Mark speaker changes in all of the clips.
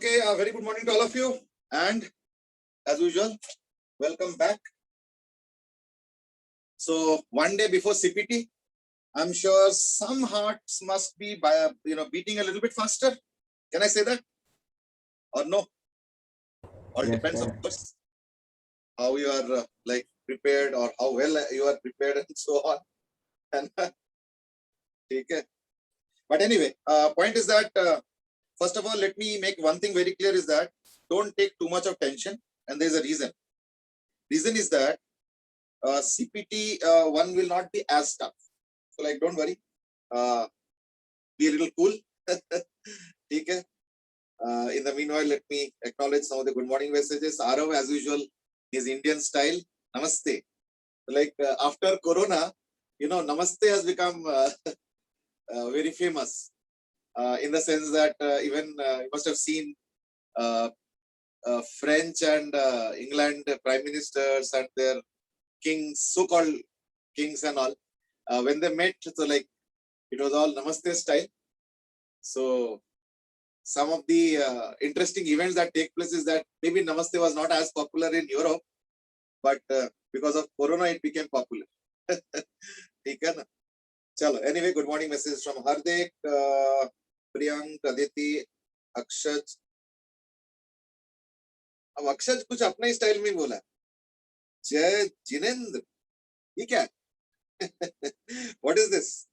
Speaker 1: Okay, a very good morning to all of you, and as usual, welcome back. So one day before CPT, I'm sure some hearts must be beating a little bit faster. Can I say that, or no? All
Speaker 2: Yes,
Speaker 1: depends,
Speaker 2: sir.
Speaker 1: of course, how you are prepared or how well you are prepared and so on. And okay. But anyway, point is that first of all, let me make one thing very clear: is that don't take too much of tension, and there's a reason. Reason is that CPT one will not be as tough. So like, don't worry. Be a little cool. Okay. In the meanwhile, let me acknowledge some of the good morning messages. Arav, as usual, his Indian style. Namaste. Like after Corona, Namaste has become very famous in the sense that even you must have seen French and England prime ministers and their kings, so-called kings and all, when they met, so like it was all Namaste style. So some of the interesting events that take place is that maybe Namaste was not as popular in Europe, but because of Corona, it became popular. Chalo. Anyway, good morning message from Hardik, Priyank, Aditi, Akshaj. अब अक्षज कुछ अपना ही style में बोला, जय जिनेंद्र, ये क्या? What is this?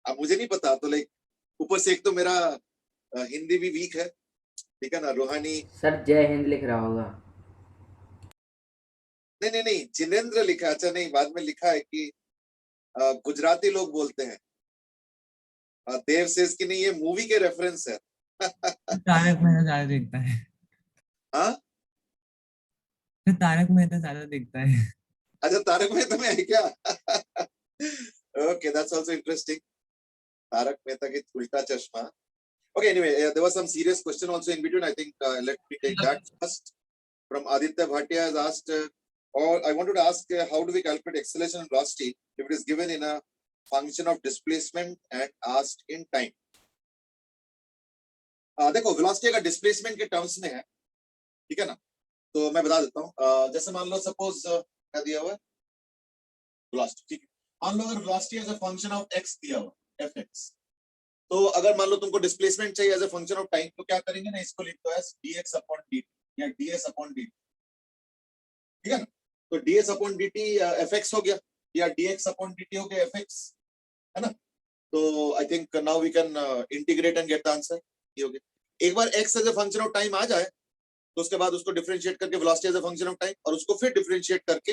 Speaker 1: अब मुझे नहीं पता, तो लाइक ऊपर से एक तो मेरा हिंदी भी वीक है, ठीक है ना? रूहानी
Speaker 2: सर जय हिंद लिख रहा होगा।
Speaker 1: नहीं, जिनेंद्र लिखा। अच्छा, नहीं, बाद में लिखा है कि गुजराती लोग बोलते हैं। देव सेज कि नहीं, ये मूवी के रेफरेंस है।
Speaker 3: तारक मेहता ज्यादा देखता है।
Speaker 1: हाँ,
Speaker 3: तारक मेहता ज्यादा देखता है।
Speaker 1: अच्छा, तारक मेहता में है क्या? Okay, that's also interesting. Tarak Mehta की उल्टा चश्मा. Okay, anyway, there was some serious question also in between. I think let me take that first. From Aditya Bhatia has asked, or I wanted to ask, how do we calculate acceleration and velocity if it is given in a function of displacement and asked in time? देखो, velocity अगर displacement के terms में है, ठीक है ना? तो मैं बता देता हूँ. जैसे मान लो, suppose क्या दिया हुआ है? Velocity, ठीक है. मान लो अगर velocity as a function of x दिया हुआ, fx. तो अगर मान लो तुमको डिस्प्लेसमेंट चाहिए as a function of time, तो क्या करेंगे ना, इसको लिख दो एज dx अपॉन dt या ds अपॉन dt, ठीक है ना? तो ds अपॉन dt fx हो गया या dx अपॉन dt हो गया fx, है ना? तो I think now we can integrate and get the answer. ये हो गया. एक बार x as a function of time आ जाए, तो उसके बाद उसको डिफरेंशिएट करके velocity as a function of time, और उसको फिर डिफरेंशिएट करके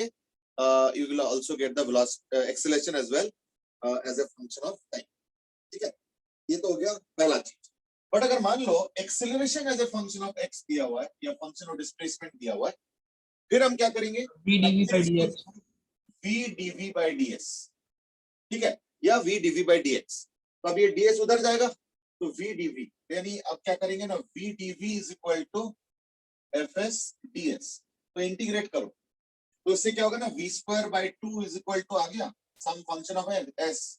Speaker 1: you will also get the velocity acceleration as well as a function of time. ठीक है, ये तो हो गया पहला चीज. बट अगर मान लो acceleration as a function of x दिया हुआ है या फंक्शन ऑफ डिस्प्लेसमेंट दिया हुआ है, फिर हम क्या करेंगे?
Speaker 3: v
Speaker 1: dv by ds, ठीक है, या v dv by dx. तो अब ये ds उधर जाएगा, तो v dv, यानी अब क्या करेंगे ना, v dv is equal to fs ds. तो इंटीग्रेट करो, तो इससे क्या होगा ना, v square by 2 is equal to आ गया सम फंक्शन ऑफ s,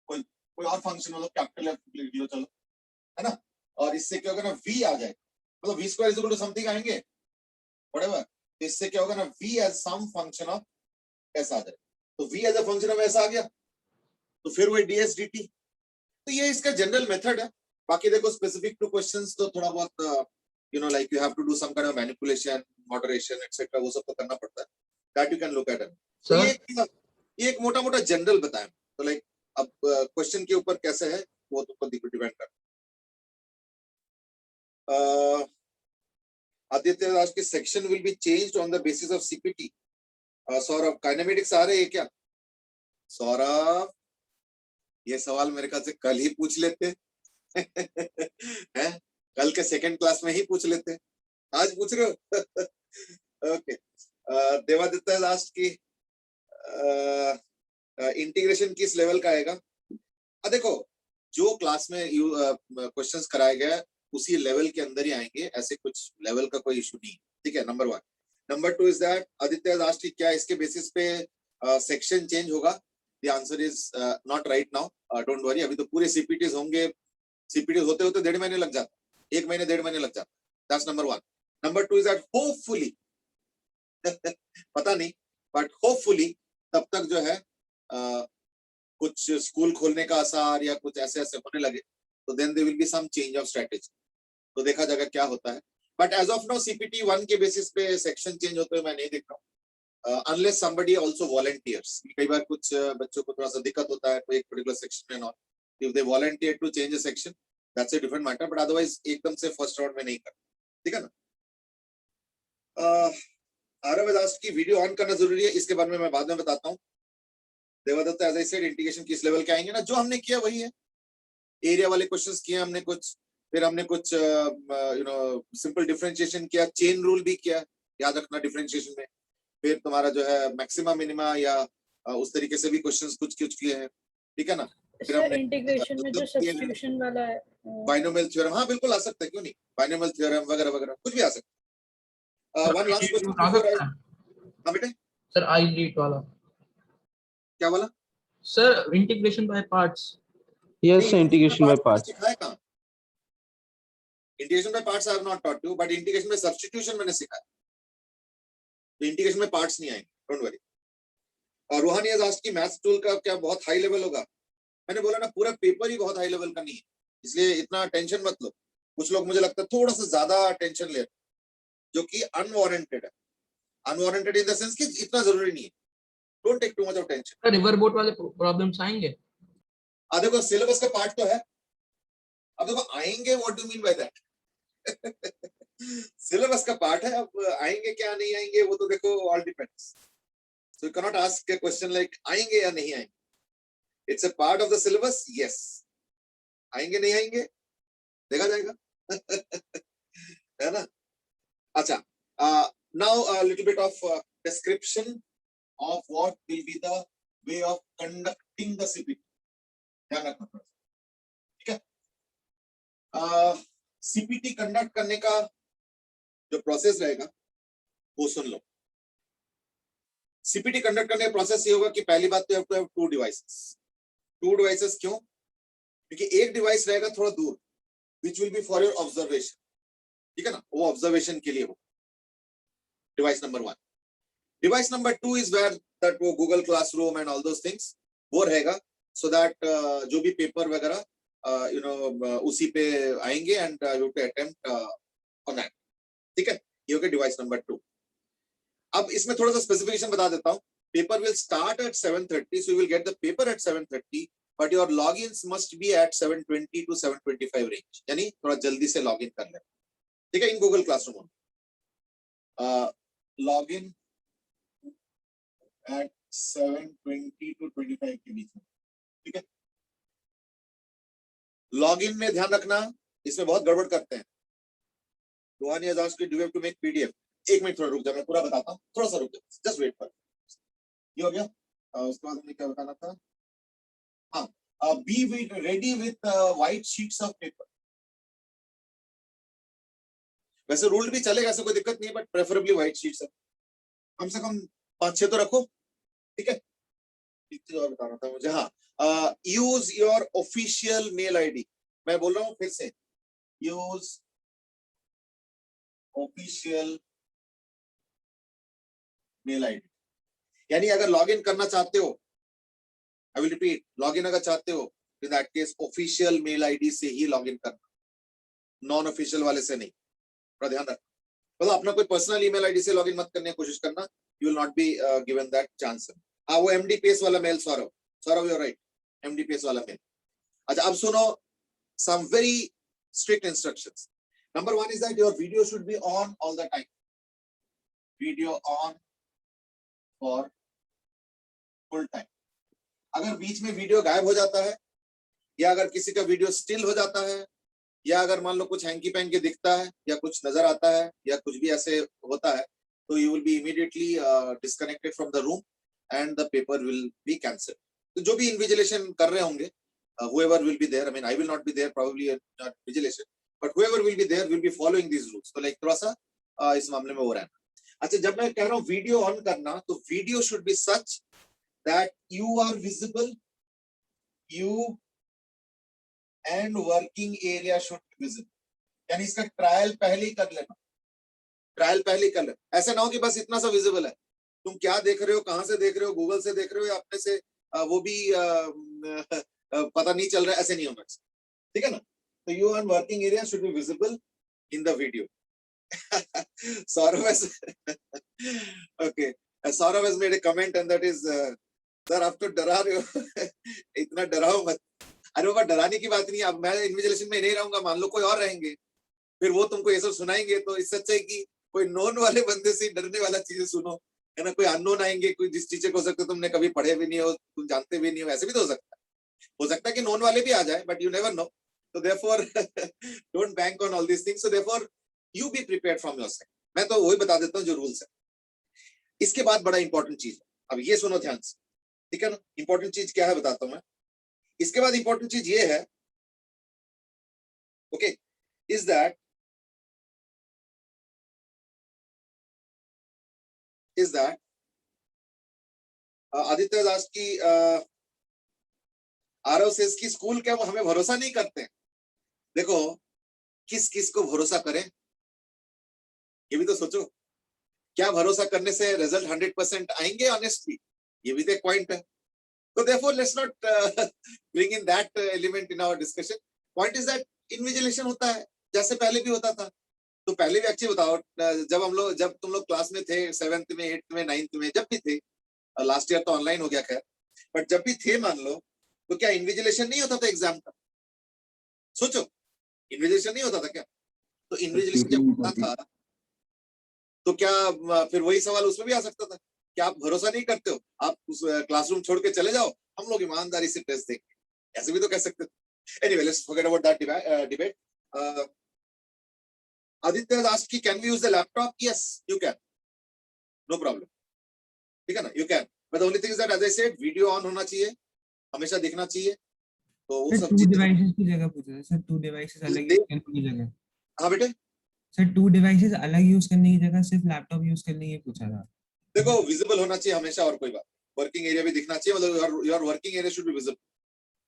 Speaker 1: कोई और फंक्शन मतलब कैपिटल एफ लिख लो, चलो, है ना? और इससे क्या होगा ना, v आ जाएगा, मतलब v square is equal to something आएंगे, व्हाटएवर. इससे क्या होगा ना, v as some function of s आ जाएगा. तो v as a function of s आ गया, तो फिर वो ds dt. तो ये इसका जनरल मेथड है. बाकी देखो, स्पेसिफिक टू क्वेश्चंस तो थोड़ा बहुत like you have to do some kind of manipulation, moderation etcetera, वो सब तो करना पड़ता है. That you can look at it. तो ये एक मोटा-मोटा जनरल बताया. तो लाइक अब क्वेश्चन के ऊपर कैसे है वो तुमको डिपेंड करता है. आदित्य दास के section will be changed on the basis of CPT. Saurabh, kinematics आ रहे हैं क्या? सौरभ, ये सवाल मेरे ख्याल से कल ही पूछ लेते हैं. कल के सेकंड क्लास में ही पूछ लेते, आज पूछ रहे हो? ओके. देवादित्य दास की इंटीग्रेशन किस लेवल का आएगा? देखो, जो क्लास में क्वेश्चंस कराए गए उसी लेवल के अंदर ही आएंगे, ऐसे कुछ लेवल का कोई इशू नहीं. ठीक है, number 1. Number 2 is that Aditya Das की क्या इसके बेसिस पे सेक्शन चेंज होगा? The answer is not right now. Don't worry, अभी तो पूरे सीपीटीज होंगे. सीपीटी होते होते 1.5 महीने लग जाता. 1 महीने 1.5 महीने लग जाता है। That's number 1। Number 2 is that hopefully पता नहीं बट होपफुली तब तक जो है कुछ स्कूल खोलने का आसार या कुछ ऐसे ऐसे होने लगे तो then there will be some change of strategy. तो देखा जाएगा क्या होता है। But as of now CPT 1 के बेसिस पे सेक्शन चेंज होते हुए मैं नहीं देख रहा हूँ, अनलेस समबडी आल्सो वॉलंटियर्स। कई बार कुछ बच्चों को थोड़ा सा दिक्कत होता है कोई एक पर्टिकुलर सेक्शन में, not if they volunteer to change a section that's a different matter, but otherwise एकदम से फर्स्ट राउंड में नहीं कर, ठीक है ना। आरव आस्क्ड की वीडियो ऑन करना जरूरी है, इसके बारे में मैं बाद में बताता हूँ। Devdatta as I said integration किस लेवल के आएंगे ना, जो हमने किया वही है। एरिया वाले क्वेश्चंस किए हमने कुछ, फिर हमने कुछ सिंपल डिफरेंशिएशन किया, चेन रूल भी किया, याद रखना डिफरेंशिएशन में। फिर तुम्हारा जो है मैक्सिमा मिनिमा या उस तरीके से भी क्वेश्चंस कुछ कुछ किए हैं, ठीक है ना। फिर
Speaker 4: सर
Speaker 1: हमने
Speaker 4: इंटीग्रेशन में जो सब्स्टिट्यूशन वाला है
Speaker 1: बाइनोमियल थ्योरम, हाँ बिल्कुल आ सकता है, क्यों नहीं, बाइनोमियल थ्योरम वगैरह वगैरह कुछ भी आ सकता है। One last question before I, हाँ बेटे
Speaker 5: सर आई नीट वाला,
Speaker 1: क्या वाला
Speaker 5: sir integration by parts.
Speaker 6: Yes, integration by parts.
Speaker 1: सिखाया कहाँ? Integration by parts I have not taught you, but integration में सब्स्टिट्यूशन मैंने सिखाया। तो इंटीग्रेशन में पार्ट्स नहीं आएंगे, डोंट वरी। और रूहानी has asked कि मैथ्स टूल का क्या बहुत हाई लेवल होगा? मैंने बोला ना पूरा पेपर ही बहुत हाई लेवल का नहीं है, इसलिए इतना टेंशन मत लो। कुछ लोग मुझे लगता है थोड़ा सा ज्यादा टेंशन ले, जो कि अनवारंटेड है। अनवारंटेड इन द सेंस कि इतना जरूरी नहीं है। Don't take too much of tension.
Speaker 5: River boat वाले प्रॉब्लम्स आएंगे?
Speaker 1: देखो सिलेबस का पार्ट तो है। अब देखो आएंगे, what do mean by that? Syllabus का पार्ट है, अब आएंगे क्या नहीं आएंगे वो तो देखो, all depends. So you can not ask a question like आएंगे या नहीं आएंगे। It's a part of the syllabus, yes. आएंगे नहीं आएंगे देखा जाएगा। है ना। अच्छा, now a little bit of description of what will be the way of conducting the CPT. ध्यान रखना थोड़ा सा, ठीक है। सीपीटी कंडक्ट करने का जो प्रोसेस रहेगा वो सुन लो। सीपीटी कंडक्ट करने का प्रोसेस ये होगा कि पहली बात तो you have to have to devices. Two devices क्यों? क्योंकि एक डिवाइस रहेगा थोड़ा दूर, which will be for your observation, ठीक है ना, वो ऑब्जर्वेशन के लिए हो device number 1। Device number 2 is where that वो Google classroom and all those things वो रहेगा, सो दैट जो भी पेपर वगैरह उसी पे आएंगे and you to attempt on that, ठीक है। ये हो गया डिवाइस नंबर 2। अब इसमें थोड़ा सा स्पेसिफिकेशन बता देता हूँ। Paper will start at 7:30, so you will get the paper at 7:30, but your logins must be at 7:20 to 7:25 range, यानी थोड़ा जल्दी से लॉगिन कर लेना, ठीक है। In Google classroom login at 7:20 to 25 के बीच में, ठीक है। लॉगिन में ध्यान रखना, इसमें बहुत गड़बड़ करते हैं। रूहानी has asked, do you have to make PDF? एक मिनट थोड़ा रुक जा, मैं पूरा बताता हूँ, थोड़ा सा रुक जा, जस्ट वेट फॉर। ये हो गया। उसके बाद हमने क्या बताना था? हाँ, be ready with white sheets of paper. वैसे रूल्ड भी चलेगा, ऐसा कोई दिक्कत नहीं है, बट प्रेफरेबली व्हाइट शीट्स है। कम से कम 5-6 तो रखो, ठीक है। एक चीज और बताना था मुझे, हाँ, use your official mail ID. मैं बोल रहा हूँ फिर से, यूज ऑफिशियल मेल आईडी। यानी अगर लॉगिन करना चाहते हो, आई विल रिपीट, लॉगिन अगर चाहते हो in that case official mail ID से ही लॉगिन करना, नॉन ऑफिशियल वाले से नहीं। थोड़ा ध्यान रखना, मतलब अपना कोई पर्सनल ईमेल आईडी से लॉगिन मत करने की कोशिश करना, you will not be given that chance. हाँ, वो एमडीपीएस वाला mail, Saurabh you are right, MDPS वाला मेल। अच्छा, अब सुनो some very strict instructions. Number 1 is that your video should be on all the time. Video on for full time. अगर बीच में video गायब हो जाता है, या अगर किसी का वीडियो स्टिल हो जाता है, या अगर मान लो कुछ हैंकी पैंकी दिखता है, या कुछ नजर आता है, या कुछ भी ऐसे होता है, तो you will be immediately disconnected from the room and the paper will be cancelled. तो जो भी इन्विजिलेशन कर रहे होंगे, whoever will be there, I mean I will not be there probably at vigilation, but whoever will be there will be following these rules. तो like थोड़ा सा इस मामले में हो रहा है। अच्छा, जब मैं कह रहा हूँ वीडियो ऑन करना, तो video should be such that you are visible, you and working area should be visible. यानी इसका ट्रायल पहले ही कर लेना, ट्रायल पहले ही कर लेना। ऐसा ना हो कि बस इतना सा विजिबल है, तुम क्या देख रहे हो, कहाँ से देख रहे हो, गूगल से देख रहे हो या अपने से वो भी पता नहीं चल रहा है, ऐसे नहीं होना चाहिए, ठीक है ना। तो you on working area should be visible in the video. Saurav has okay. Saurav has made a comment and that is sir आप तो डरा रहे हो। इतना डराओ मत। अरे बाबा डराने की बात नहीं है, अब मैं इन्विजिलेशन में नहीं रहूंगा, मान लो कोई और रहेंगे, फिर वो तुमको ये सब सुनाएंगे, तो इससे अच्छा है कि कोई नॉन वाले बंदे से डरने वाला चीजें सुनो, है ना। कोई अननोन आएंगे, कोई जिस टीचर को हो सकता है तुमने कभी पढ़े भी नहीं हो, तुम जानते भी नहीं हो, ऐसे भी तो हो सकता है कि नॉन वाले भी आ जाए, बट यू नेवर नो। तो therefore don't bank on all this things, so therefore you be prepared from your side. मैं तो वही बता देता हूँ जो रूल्स है। इसके बाद बड़ा इंपॉर्टेंट चीज है, अब ये सुनो ध्यान से, ठीक है ना। इंपॉर्टेंट चीज क्या है बताता हूं मैं। इसके बाद इंपॉर्टेंट चीज ये है, okay, is that Aditya Das की आरव सेज की स्कूल क्या वो हमें भरोसा नहीं करते हैं। देखो किस किस को भरोसा करें, ये भी तो सोचो। क्या भरोसा करने से रिजल्ट 100% आएंगे ऑनेस्टली, ये भी तो एक पॉइंट है। तो therefore let's not bring in that element in our discussion. Point is that invigilation होता है जैसे पहले भी होता था। तो पहले भी एक्चुअली बताओ, जब तुम लोग क्लास में थे, 7th में, 8th में, 9th में, जब भी थे, लास्ट ईयर तो ऑनलाइन हो गया खैर, बट जब भी थे मान लो, तो क्या इन्विजिलेशन नहीं होता था एग्जाम का? सोचो, इन्विजिलेशन नहीं होता था क्या? तो इन्विजिलेशन जब होता था तो क्या फिर वही सवाल उसमें भी आ सकता था, क्या आप भरोसा नहीं करते हो, आप उस क्लासरूम छोड़ के चले जाओ, हम लोग ईमानदारी से टेस्ट देंगे, ऐसे भी तो कह सकते थे। Anyway let's forget about that debate. Aditya has asked, can we use the laptop? Yes, you can, no problem, ठीक है ना, you can, but the only thing is that as I said, video on होना चाहिए, हमेशा दिखना चाहिए। तो वो
Speaker 3: सर
Speaker 1: सब
Speaker 3: 2 डिवाइसेस की जगह पूछा था सर, 2 डिवाइसेस अलग यूज करने की जगह।
Speaker 1: हाँ बेटे,
Speaker 3: सर 2 डिवाइसेस अलग यूज करने की जगह सिर्फ लैपटॉप यूज करने की पूछा था।
Speaker 1: देखो विजिबल होना चाहिए हमेशा, और कोई बात, वर्किंग एरिया भी दिखना चाहिए, मतलब your working area should be visible,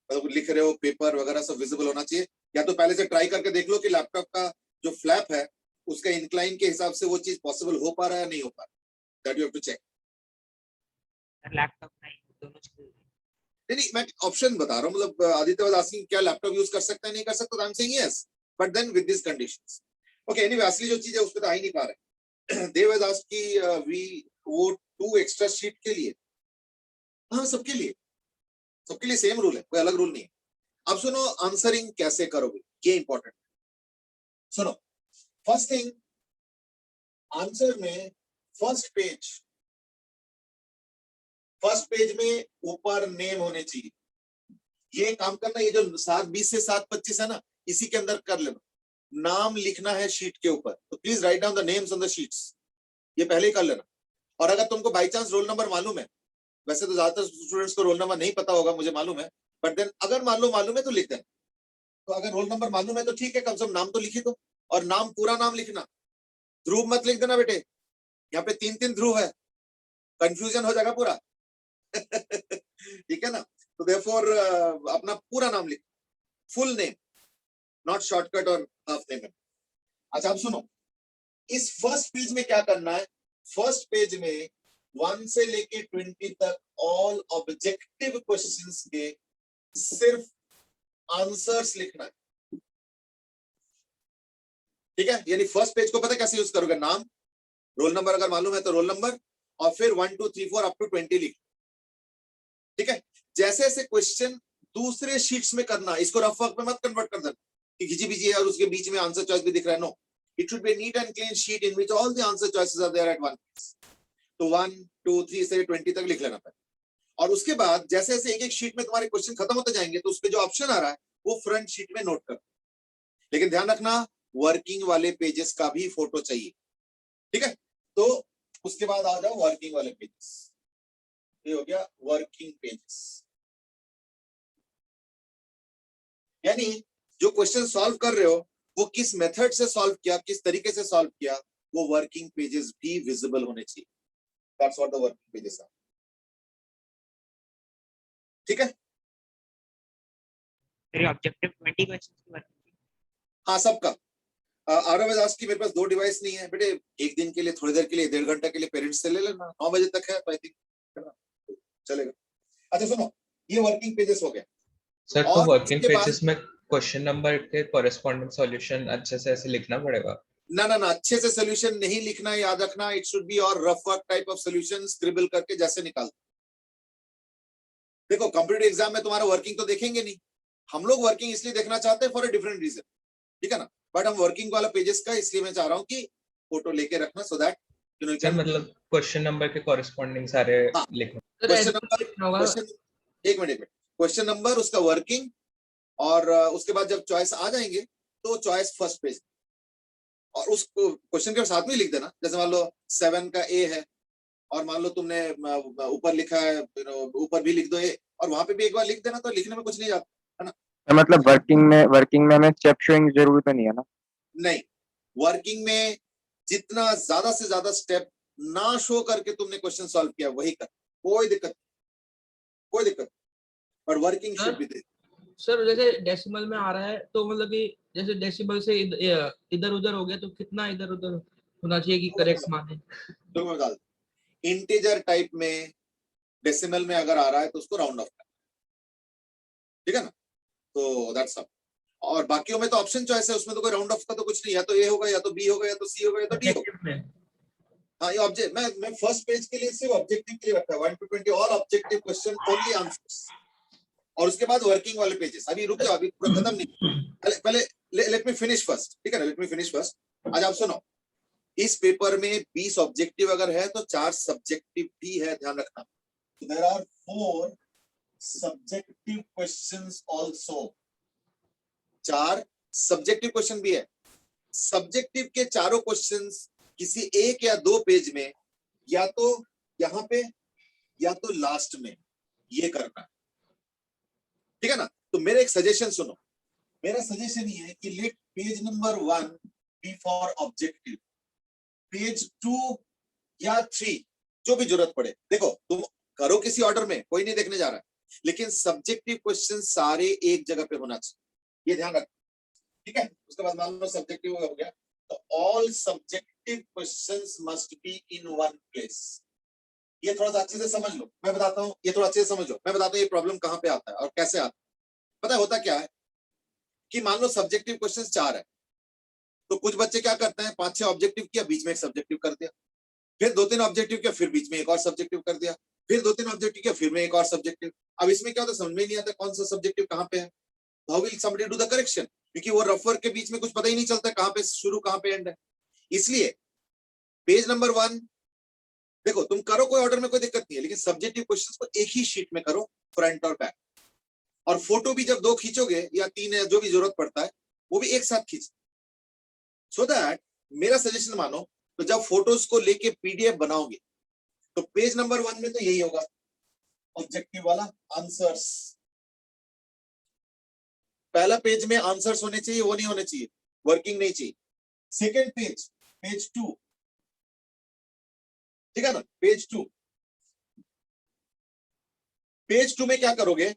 Speaker 1: मतलब लिख रहे हो पेपर वगैरह सब विजिबल होना चाहिए। या तो पहले से ट्राई करके देख लो कि लैपटॉप का जो फ्लैप है उसका इंक्लाइन के हिसाब से वो चीज पॉसिबल हो पा रहा है या नहीं हो पा रहा, that you have to check.
Speaker 2: Laptop नहीं, दोनों चीजें।
Speaker 1: नहीं, मैं ऑप्शन बता रहा हूँ, मतलब आदित्य वाज आस्किंग क्या लैपटॉप यूज कर सकता है नहीं कर सकता, I am saying yes, but then with this conditions. Okay, anyway असली जो चीज है उस पे तो आ ही नहीं पा रहे। देव वाज आस्क्ड कि वी वो 2 एक्स्ट्रा शीट के लिए, हाँ सबके लिए सेम रूल है, कोई अलग रूल नहीं है। अब सुनो आंसरिंग कैसे करोगे, ये इंपॉर्टेंट। सुनो, फर्स्ट थिंग, आंसर में फर्स्ट पेज में ऊपर नेम होने चाहिए। ये काम करना, ये जो 7:20 से 7:25 है ना, इसी के अंदर कर लेना। नाम लिखना है शीट के ऊपर, तो please write down the names on the sheets, ये पहले ही कर लेना। और अगर तुमको बाई चांस रोल नंबर मालूम है, वैसे तो ज्यादातर स्टूडेंट्स को रोल नंबर नहीं पता होगा, मुझे मालूम है, बट देन अगर मालूम है तो लिख देना। तो अगर रोल नंबर मालूम है तो ठीक है, कम से कम नाम तो लिखी दो, और नाम पूरा नाम लिखना, ध्रुव मत लिख देना बेटे, यहाँ पे 3 ध्रुव है, कंफ्यूजन हो जाएगा पूरा। ठीक है ना। तो देयरफॉर अपना पूरा नाम लिख, फुल नेम, नॉट शॉर्टकट और हाफ नेम। अच्छा अब सुनो, इस फर्स्ट पेज में क्या करना है, फर्स्ट पेज में 1 से लेके 20 तक ऑल ऑब्जेक्टिव क्वेश्चंस के सिर्फ आंसर्स लिखना है, ठीक है। यानी फर्स्ट पेज को पता कैसे यूज करोगे, नाम, रोल नंबर अगर मालूम है तो रोल नंबर, और फिर 1 2 3 4 अप टू 20 लिख, ठीक है। जैसे जैसे क्वेश्चन दूसरे शीट्स में करना, इसको रफ वर्क में मत कन्वर्ट कर देना कि घिची बिची है और उसके बीच में आंसर चॉइस भी दिख रहा है, no, it should be neat and clean sheet in which all the answer choices are there at one place. तो 1 2 3 से 20 तक लिख लेना पड़ेगा। और उसके बाद जैसे जैसे एक एक शीट में तुम्हारे क्वेश्चन खत्म होते जाएंगे, तो उसपे जो ऑप्शन आ रहा है वो फ्रंट शीट में नोट कर, लेकिन ध्यान रखना वर्किंग वाले पेजेस का भी फोटो चाहिए, ठीक है। तो उसके बाद आ जाओ वर्किंग वाले पेजेस, ये हो गया वर्किंग पेजेस, यानी जो क्वेश्चन सॉल्व कर रहे हो वो किस मेथड से सॉल्व किया, किस तरीके से सॉल्व किया, वो वर्किंग पेजेस भी विजिबल होने चाहिए। That's what the working pages are, ठीक है।
Speaker 2: मेरे ऑब्जेक्टिव 20 क्वेश्चंस की वर्किंग।
Speaker 1: हाँ सबका, आरव has asked कि मेरे पास 2 डिवाइस नहीं है बेटे, एक दिन के लिए, थोड़ी देर के लिए, 1.5 घंटा के लिए पेरेंट्स से ले लेना, 9 बजे तक है तो आई थिंक चलेगा। अच्छा सुनो, ये वर्किंग पेजेस हो गया।
Speaker 7: सर तो
Speaker 1: और
Speaker 7: वर्किंग
Speaker 1: उसके बाद-
Speaker 7: पेजेस में क्वेश्चन नंबर के कॉरेस्पॉन्डिंग सॉल्यूशन अच्छे से ऐसे लिखना पड़ेगा।
Speaker 1: ना ना ना, अच्छे से सोल्यूशन नहीं लिखना, याद रखना, इट शुड बी और rough work type of solution, scribble करके जैसे निकाल। देखो कंप्यूटर एग्जाम में तुम्हारा वर्किंग तो देखेंगे नहीं, हम लोग वर्किंग इसलिए देखना चाहते हैं फॉर अ डिफरेंट रीजन, ठीक है ना, बट हम वर्किंग वाला पेजेस का इसलिए मैं चाह रहा हूँ कि फोटो लेके रखना so that you no
Speaker 7: sir मतलब क्वेश्चन नंबर के कॉरेस्पॉन्डिंग सारे
Speaker 1: हाँ।
Speaker 7: लिखना।
Speaker 5: सर
Speaker 1: क्वेश्चन
Speaker 5: ऐसे
Speaker 1: नंबर,
Speaker 5: लिखना होगा।
Speaker 1: क्वेश्चन, एक मिनट, क्वेश्चन नंबर, उसका वर्किंग, और उसके बाद जब चॉइस आ जाएंगे तो चॉइस फर्स्ट पेज, और उस क्वेश्चन के साथ में लिख देना। जैसे मान लो 7 का ए है, और मान लो तुमने ऊपर लिखा है, ऊपर भी लिख दो ए, और वहां पे भी एक बार लिख देना, तो लिखने में कुछ नहीं जाता है ना।
Speaker 8: मतलब वर्किंग में हमें स्टेप शोइंग की जरूरत नहीं है ना?
Speaker 1: नहीं, वर्किंग में जितना ज्यादा से ज्यादा स्टेप ना शो करके तुमने क्वेश्चन सॉल्व किया वही कर, कोई दिक्कत, कोई दिक्कत, और working should be there.
Speaker 5: Sir जैसे डेसिमल में आ रहा है तो मतलब कि जैसे डेसिमल से इधर उधर हो गया तो कितना इधर उधर होना चाहिए कि करेक्ट माने?
Speaker 1: तो मैं बता दूं, इंटीजर टाइप में डेसिमल में अगर आ रहा है तो उसको राउंड ऑफ करना, ठीक है ना, तो दैट्स ऑल। और बाकियों में तो ऑप्शन चॉइस है, उसमें तो कोई राउंड ऑफ का तो कुछ नहीं, या तो ए होगा, या तो बी होगा, या तो सी होगा, या तो डी होगा।
Speaker 5: Objective में
Speaker 1: हाँ, ये ऑब्जेक्ट, मैं फर्स्ट पेज के लिए सिर्फ ऑब्जेक्टिव के लिए रखा है, 1 to 20 all objective question only answers, और उसके बाद वर्किंग वाले पेजेस। अभी रुक जाओ, अभी पूरा खत्म नहीं, पहले लेट मी फिनिश फर्स्ट, ठीक है ना, लेट मी फिनिश फर्स्ट। आज आप सुनो, इस पेपर में 20 ऑब्जेक्टिव अगर है तो 4 सब्जेक्टिव भी है, ध्यान रखना। So there are 4 subjective questions also, 4 subjective question भी है। सब्जेक्टिव के चारों क्वेश्चंस किसी एक या 2 पेज में, या तो यहाँ पे या तो लास्ट में, ये करना है, ठीक है ना। तो मेरा एक सजेशन सुनो, मेरा सजेशन ये है कि let page number 1 be for objective, page 2 या 3 जो भी जरूरत पड़े, देखो तुम करो किसी ऑर्डर में, कोई नहीं देखने जा रहा है, लेकिन सब्जेक्टिव क्वेश्चन सारे एक जगह पे होना चाहिए, ये ध्यान रखना, ठीक है। उसके बाद मान लो सब्जेक्टिव हो गया, तो all subjective questions must be in one place. ये थोड़ा सा अच्छे से समझ लो, मैं बताता हूँ, ये थोड़ा अच्छे से समझ लो, मैं बताता हूँ ये प्रॉब्लम कहाँ पे आता है और कैसे आता है। पता है होता क्या है कि मान लो सब्जेक्टिव क्वेश्चंस 4 है, तो कुछ बच्चे क्या करते हैं, 5-6 ऑब्जेक्टिव किया, बीच में एक सब्जेक्टिव कर दिया, फिर 2-3 ऑब्जेक्टिव किया, फिर बीच में एक और सब्जेक्टिव कर दिया, फिर 2-3 ऑब्जेक्टिव किया, फिर में एक और सब्जेक्टिव। अब इसमें क्या होता है, समझ में नहीं आता कौन सा सब्जेक्टिव कहाँ पे है, how will somebody do the correction, क्योंकि वो रफ वर्क के बीच में कुछ पता ही नहीं चलता कहाँ पे शुरू कहाँ पे एंड है। इसलिए पेज नंबर 1 देखो, तुम करो कोई ऑर्डर में कोई दिक्कत नहीं है, लेकिन सब्जेक्टिव क्वेश्चंस को एक ही शीट में करो, फ्रंट और बैक, और फोटो भी जब 2 खींचोगे या 3 है, जो भी जरूरत पड़ता है वो भी एक साथ खींच, सो दैट मेरा सजेशन मानो, तो जब फोटोज को लेके पीडीएफ बनाओगे तो पेज नंबर 1 में तो यही होगा, ऑब्जेक्टिव वाला आंसर्स, पहला पेज में आंसर्स होने चाहिए, वो नहीं होने चाहिए, वर्किंग नहीं चाहिए। सेकेंड पेज, पेज 2, ठीक है ना, पेज 2, पेज 2 में क्या करोगे,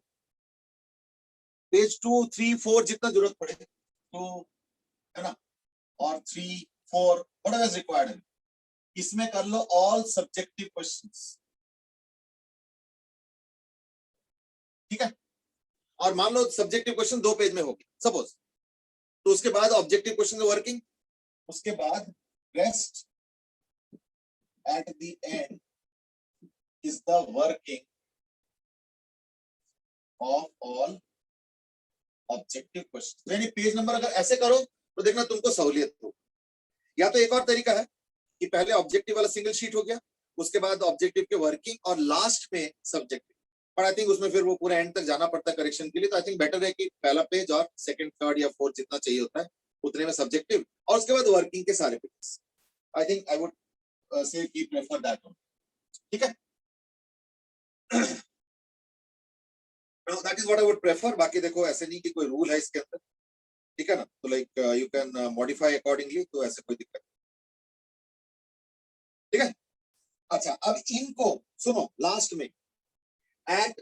Speaker 1: पेज 2, 3, 4 जितना जरूरत पड़े तो, है ना, और 3, 4 व्हाटएवर इज रिक्वायर्ड है, इसमें कर लो ऑल सब्जेक्टिव क्वेश्चंस, ठीक है। और मान लो सब्जेक्टिव क्वेश्चन 2 पेज में होगी सपोज, तो उसके बाद ऑब्जेक्टिव क्वेश्चन वर्किंग, उसके बाद rest at the end is the working of all objective question. यानी पेज नंबर अगर ऐसे करो तो देखना तुमको सहूलियत हो। या तो एक और तरीका है कि पहले ऑब्जेक्टिव वाला सिंगल शीट हो गया, उसके बाद ऑब्जेक्टिव के वर्किंग और लास्ट में सब्जेक्टिव, पर आई थिंक उसमें फिर वो पूरा एंड तक जाना पड़ता है करेक्शन के लिए, तो आई थिंक बेटर है कि पहला पेज और सेकंड, थर्ड या फोर्थ जितना चाहिए होता है उतने में सब्जेक्टिव, और उसके बाद वर्किंग के सारे pages. I think I would say की प्रेफर दैट वन, ठीक है। That is what I would prefer. बाकी देखो ऐसे नहीं कि कोई रूल है इसके अंदर, ठीक है ना, तो like you can modify accordingly, तो ऐसे कोई दिक्कत, ठीक है। अच्छा, अब इनको सुनो, लास्ट में at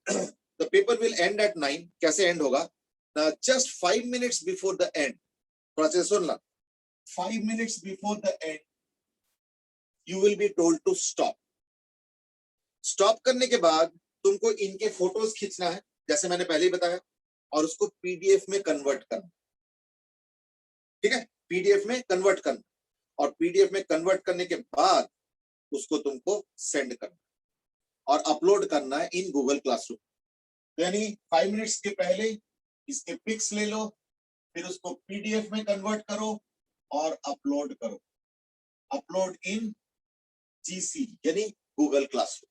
Speaker 1: the paper will end at 9, कैसे एंड होगा, just 5 minutes before the end, थोड़ा सा सुन ला, 5 minutes before the end, you will be told to stop. Stop करने के बाद तुमको इनके फोटोज खींचना है, जैसे मैंने पहले ही बताया, और उसको पीडीएफ में कन्वर्ट करना. ठीक है, पीडीएफ में कन्वर्ट करना, और पीडीएफ में कन्वर्ट करने के बाद उसको तुमको सेंड करना और अपलोड करना है इन गूगल क्लासरूम. यानी 5 मिनट्स के पहले इसके पिक्स ले लो, फिर उसको पीडीएफ में कन्वर्ट करो और अपलोड करो. अपलोड इन जीसी यानी गूगल क्लासरूम.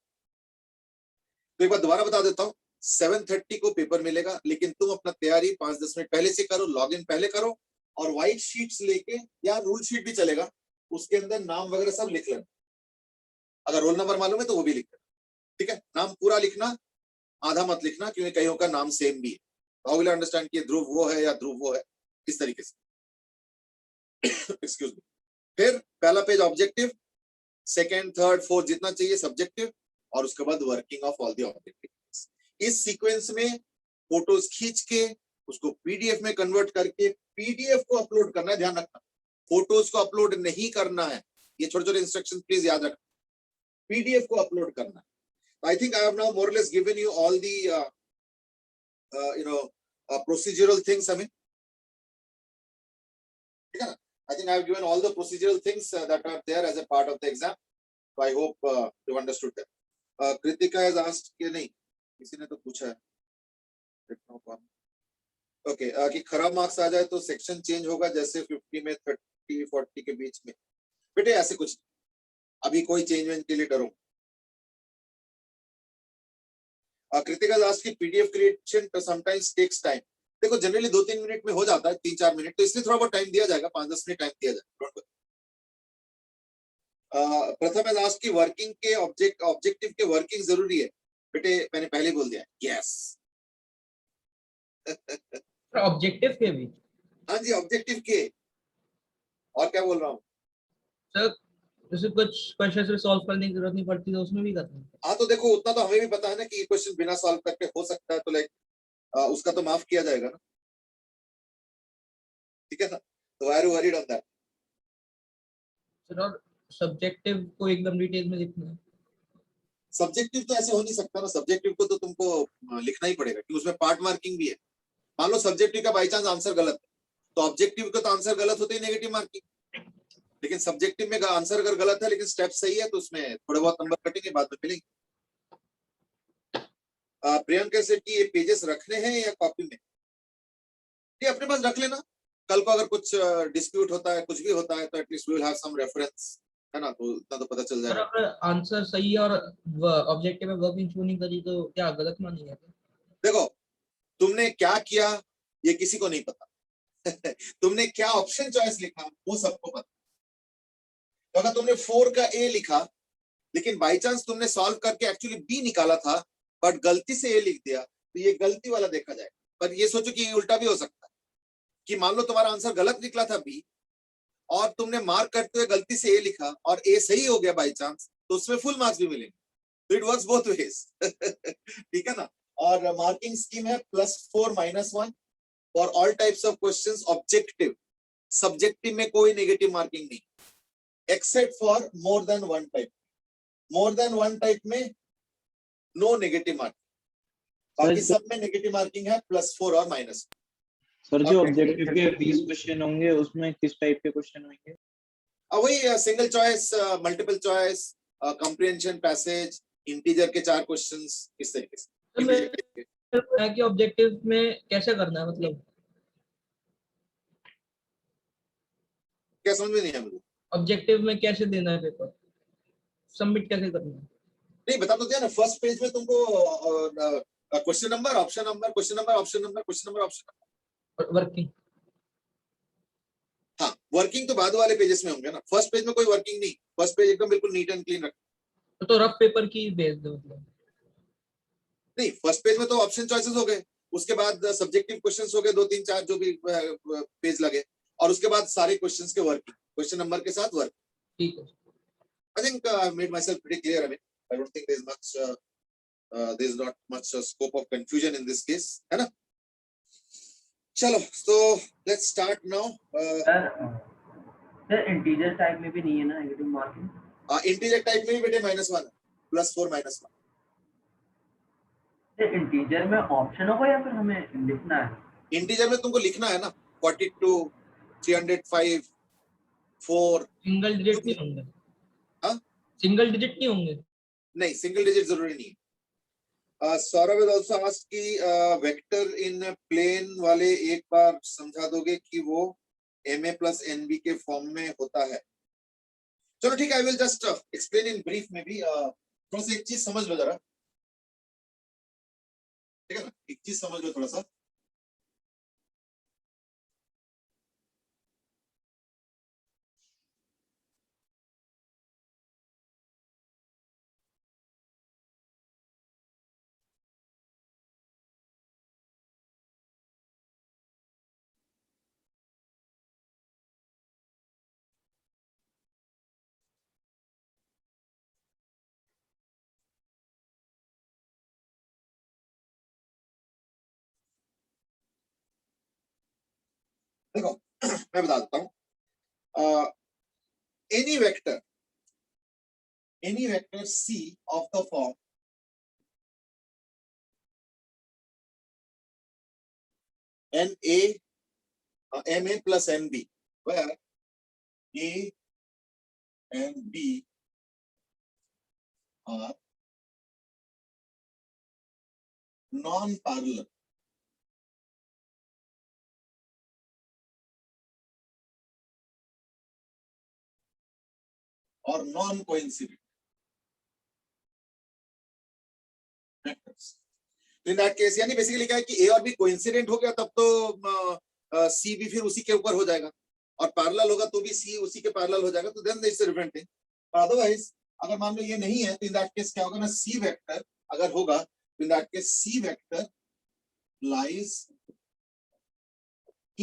Speaker 1: तो एक बार दोबारा बता देता हूं, 7:30 को पेपर मिलेगा, लेकिन तुम अपना तैयारी 5-10 मिनट पहले से करो, लॉगिन पहले करो, और व्हाइट शीट्स लेके या रूल शीट भी चलेगा, उसके अंदर नाम वगैरह सब लिख लेना. अगर रोल नंबर मालूम है तो वो भी लिख लेना. ठीक है, नाम पूरा लिखना, आधा मत लिखना, क्योंकि कईयों का नाम सेम भी है. हाउ विल अंडरस्टैंड कि ध्रुव वो है या ध्रुव वो है, इस तरीके से. Excuse me. फिर पहला page objective, second, third, fourth जितना चाहिए सब्जेक्टिव, और उसके बाद working of all the objective. इस सीक्वेंस में फोटोज खींच के उसको पीडीएफ में कन्वर्ट करके पीडीएफ को अपलोड करना है. ध्यान रखना, फोटोज को अपलोड नहीं करना है. ये छोटे छोटे इंस्ट्रक्शंस प्लीज याद रखना. पीडीएफ को अपलोड करना है. I think I have now more or less given you all the procedural things. I mean, yeah, I think I have given all the procedural things that are there as a part of the exam. So I hope you understood that. Kritika has asked कि नहीं, किसी ने तो पूछा है. Okay, कि खराब marks आ जाए तो सेक्शन चेंज होगा, जैसे 50 में 30-40 के बीच में. बेटे ऐसे कुछ अभी कोई चेंज के लिए डरो. कृतिका दास की PDF creation sometimes takes time. देखो जनरली 2-3 मिनट में हो जाता है, 3-4 मिनट, तो इसलिए थोड़ा बहुत टाइम दिया जाएगा, 5-10 मिनट टाइम दिया जाएगा. प्रथम दास की वर्किंग के ऑब्जेक्टिव के वर्किंग जरूरी है. बेटे मैंने पहले बोल दिया. यस.
Speaker 5: ऑब्जेक्टिव के भी.
Speaker 1: हाँ जी, ऑब्जेक्टिव के. और क्या बोल रहा हूँ
Speaker 5: सर, जैसे कुछ क्वेश्चन सॉल्व करने की जरूरत नहीं पड़ती तो उसमें भी करते हैं.
Speaker 1: हाँ, तो देखो उतना तो हमें भी पता है ना कि ये क्वेश्चन बिना सॉल्व करके हो सकता है, तो लाइक उसका तो माफ किया जाएगा ना. ठीक है ना, तो I am worried on that.
Speaker 5: Sir, और सब्जेक्टिव को एकदम डिटेल में लिखना है.
Speaker 1: सब्जेक्टिव तो ऐसे हो नहीं सकता ना. सब्जेक्टिव को तो तुमको लिखना ही पड़ेगा, क्योंकि उसमें पार्ट मार्किंग भी है. मान लो सब्जेक्टिव का बाई चांस आंसर गलत है, तो ऑब्जेक्टिव का तो आंसर गलत होते ही नेगेटिव मार्किंग. लेकिन सब्जेक्टिव में आंसर अगर गलत है लेकिन स्टेप सही है, तो उसमें थोड़े बहुत नंबर कटेंगे, बाद में मिलेंगे. प्रियंका सेठ की ये पेजेस रखने हैं या कॉपी में? ये अपने पास रख लेना. कल को अगर कुछ डिस्प्यूट होता है, कुछ भी होता है, तो at least we will have some reference, है ना. तो इतना तो पता चल
Speaker 5: सर,
Speaker 1: जाएगा.
Speaker 5: अगर आंसर सही है और ऑब्जेक्टिव में वर्किंग क्यों नहीं करी तो क्या गलत मानेंगे?
Speaker 1: देखो तुमने क्या किया ये किसी को नहीं पता. तुमने क्या ऑप्शन चॉइस लिखा वो सबको पता. तो अगर तुमने 4 का ए लिखा, लेकिन बाई चांस तुमने सॉल्व करके एक्चुअली बी निकाला था, बट गलती से ए लिख दिया, तो ये गलती वाला देखा जाएगा. पर ये सोचो कि ये उल्टा भी हो सकता है, कि मान लो तुम्हारा आंसर गलत निकला था बी, और तुमने मार्क करते हुए गलती से ए लिखा और ए सही हो गया बाई चांस, तो उसमें फुल मार्क्स भी मिलेंगे. तो इट वर्क्स बोथ वेज. ठीक है ना. और मार्किंग स्कीम है +4 -1 for all types of questions. Objective, subjective में कोई नेगेटिव मार्किंग नहीं, except for more than one type. More than one type में नो नेगेटिव मार्किंग. बाकी सब में नेगेटिव मार्किंग है +4 और -1.
Speaker 6: सर जो ऑब्जेक्टिव के 20 क्वेश्चन होंगे उसमें किस टाइप के क्वेश्चन होंगे?
Speaker 1: वही single choice, multiple choice, comprehension, passage, integer के 4 क्वेश्चंस, इस तरीके से.
Speaker 5: है कि ऑब्जेक्टिव में कैसे करना है, मतलब
Speaker 1: क्या समझ में नहीं आया मुझे?
Speaker 5: ऑब्जेक्टिव में कैसे देना है पेपर, सबमिट कैसे करना है?
Speaker 1: नहीं बता तो दिया ना. फर्स्ट पेज में तुमको question number, option number, question number, option number, question number, option number.
Speaker 5: Working.
Speaker 1: हाँ, वर्किंग तो बाद वाले पेजेस में होंगे ना. फर्स्ट पेज में कोई वर्किंग नहीं. फर्स्ट पेज एकदम बिल्कुल नीट एंड क्लीन रख.
Speaker 5: तो रफ पेपर की भेज दो, मतलब
Speaker 1: नहीं, फर्स्ट पेज में तो ऑप्शन चॉइसेस हो गए, उसके बाद सब्जेक्टिव क्वेश्चंस हो गए 2, 3, 4 जो भी पेज लगे, और उसके बाद सारे क्वेश्चंस के वर्किंग, क्वेश्चन नंबर के साथ वर्क.
Speaker 5: ठीक है.
Speaker 1: I think I've made myself pretty clear. I mean, I don't think there's not much scope of confusion in this case, है ना? चलो, so let's start now.
Speaker 2: Sir sir integer type में भी नहीं है ना नेगेटिव मार्किंग?
Speaker 1: इंटीजर टाइप में भी बेटे -1 है, +4 -1।
Speaker 2: सर इंटीजर में ऑप्शन होगा या फिर हमें लिखना है?
Speaker 1: इंटीजर में तुमको लिखना है ना 42, 305, 4।
Speaker 5: सिंगल डिजिट नहीं होंगे?
Speaker 1: हाँ?
Speaker 5: सिंगल डिजिट नहीं होंगे?
Speaker 1: नहीं, सिंगल डिजिट जरूरी नहीं है। सौरभ इज आल्सो आस्क्ड कि वेक्टर इन प्लेन वाले एक बार समझा दोगे कि वो MA + NB के फॉर्म में होता है? चलो ठीक है, I will just explain in brief में भी। थोड़ा सा एक चीज समझ लो जरा, ठीक है ना, एक चीज समझ लो थोड़ा सा। देखो मैं बता देता हूँ। Any vector C of the form MA + MB, where A and B are non-parallel. और नॉन कोइंसिडेंट वेक्टर्स। तो इन दैट केस यानी बेसिकली क्या है कि ए और बी कोइंसिडेंट हो गया तब तो सी भी फिर उसी के ऊपर हो जाएगा, और पैरेलल होगा तो भी सी उसी के पैरेलल हो जाएगा, तो then it's a different thing. Otherwise अगर मान लो ये नहीं है तो इन दैट केस क्या होगा ना, सी वेक्टर अगर होगा तो in that case C vector lies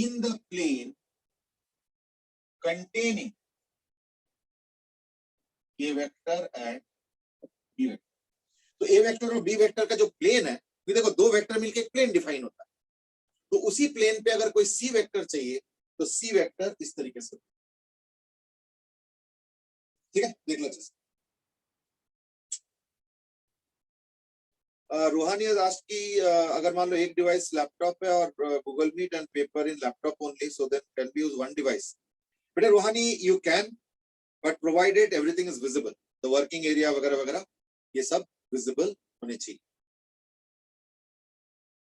Speaker 1: in the plane containing A vector and B vector. तो ए वेक्टर और बी वेक्टर का जो प्लेन है, तो देखो दो वेक्टर मिलके एक प्लेन डिफाइन होता है, तो उसी प्लेन पे अगर कोई सी वेक्टर चाहिए तो सी वेक्टर इस तरीके से, ठीक है, देख लो जैसे। रोहानी has asked कि अगर मान लो एक डिवाइस लैपटॉप है और Google Meet and paper in laptop only, so then can be use one device? बेटा Rohani you can, but provided everything is visible, the working area वगैरह वगैरह ये सब विजिबल होने चाहिए,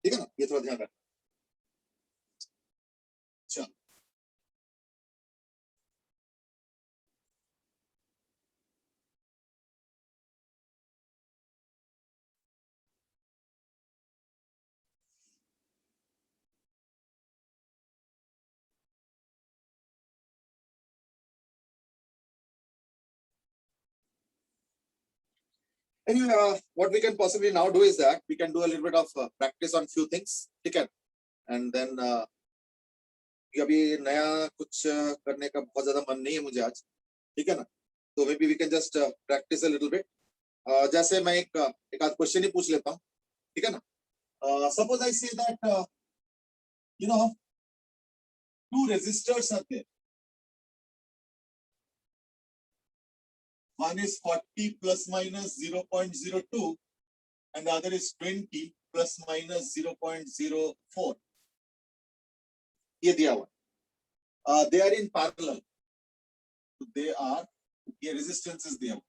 Speaker 1: ठीक है ना, ये थोड़ा ध्यान रखना। चलो anyway, what we can possibly now do is that we can do a little bit of practice on few things, ठीक है, and then अभी नया कुछ करने का बहुत ज्यादा मन नहीं है मुझे आज, ठीक है ना, तो maybe we can just practice a little bit. जैसे मैं एक आध क्वेश्चन ही पूछ लेता हूँ, ठीक है ना। Suppose I say that you know two resistors are there, one is 40 plus minus 0.02 and the other is 20 plus minus 0.04, ये दिया हुआ, they are in parallel, they are, ये resistance is दिया हुआ,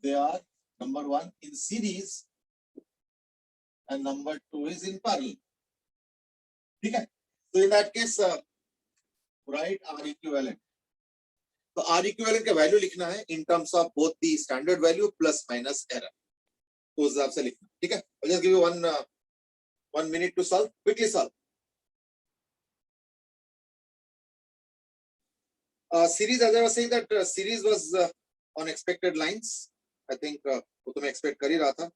Speaker 1: they are number one in series and number two is in parallel, ठीक है, तो in that case write R equivalent, तो R equivalent का वैल्यू लिखना है in terms of both the standard value plus minus error, तो उस हिसाब से लिखना, ठीक है। I'll just give you one minute to solve, quickly solve। Series, as I was saying that series was on expected lines, I think वो तो मैं expect कर ही रहा था,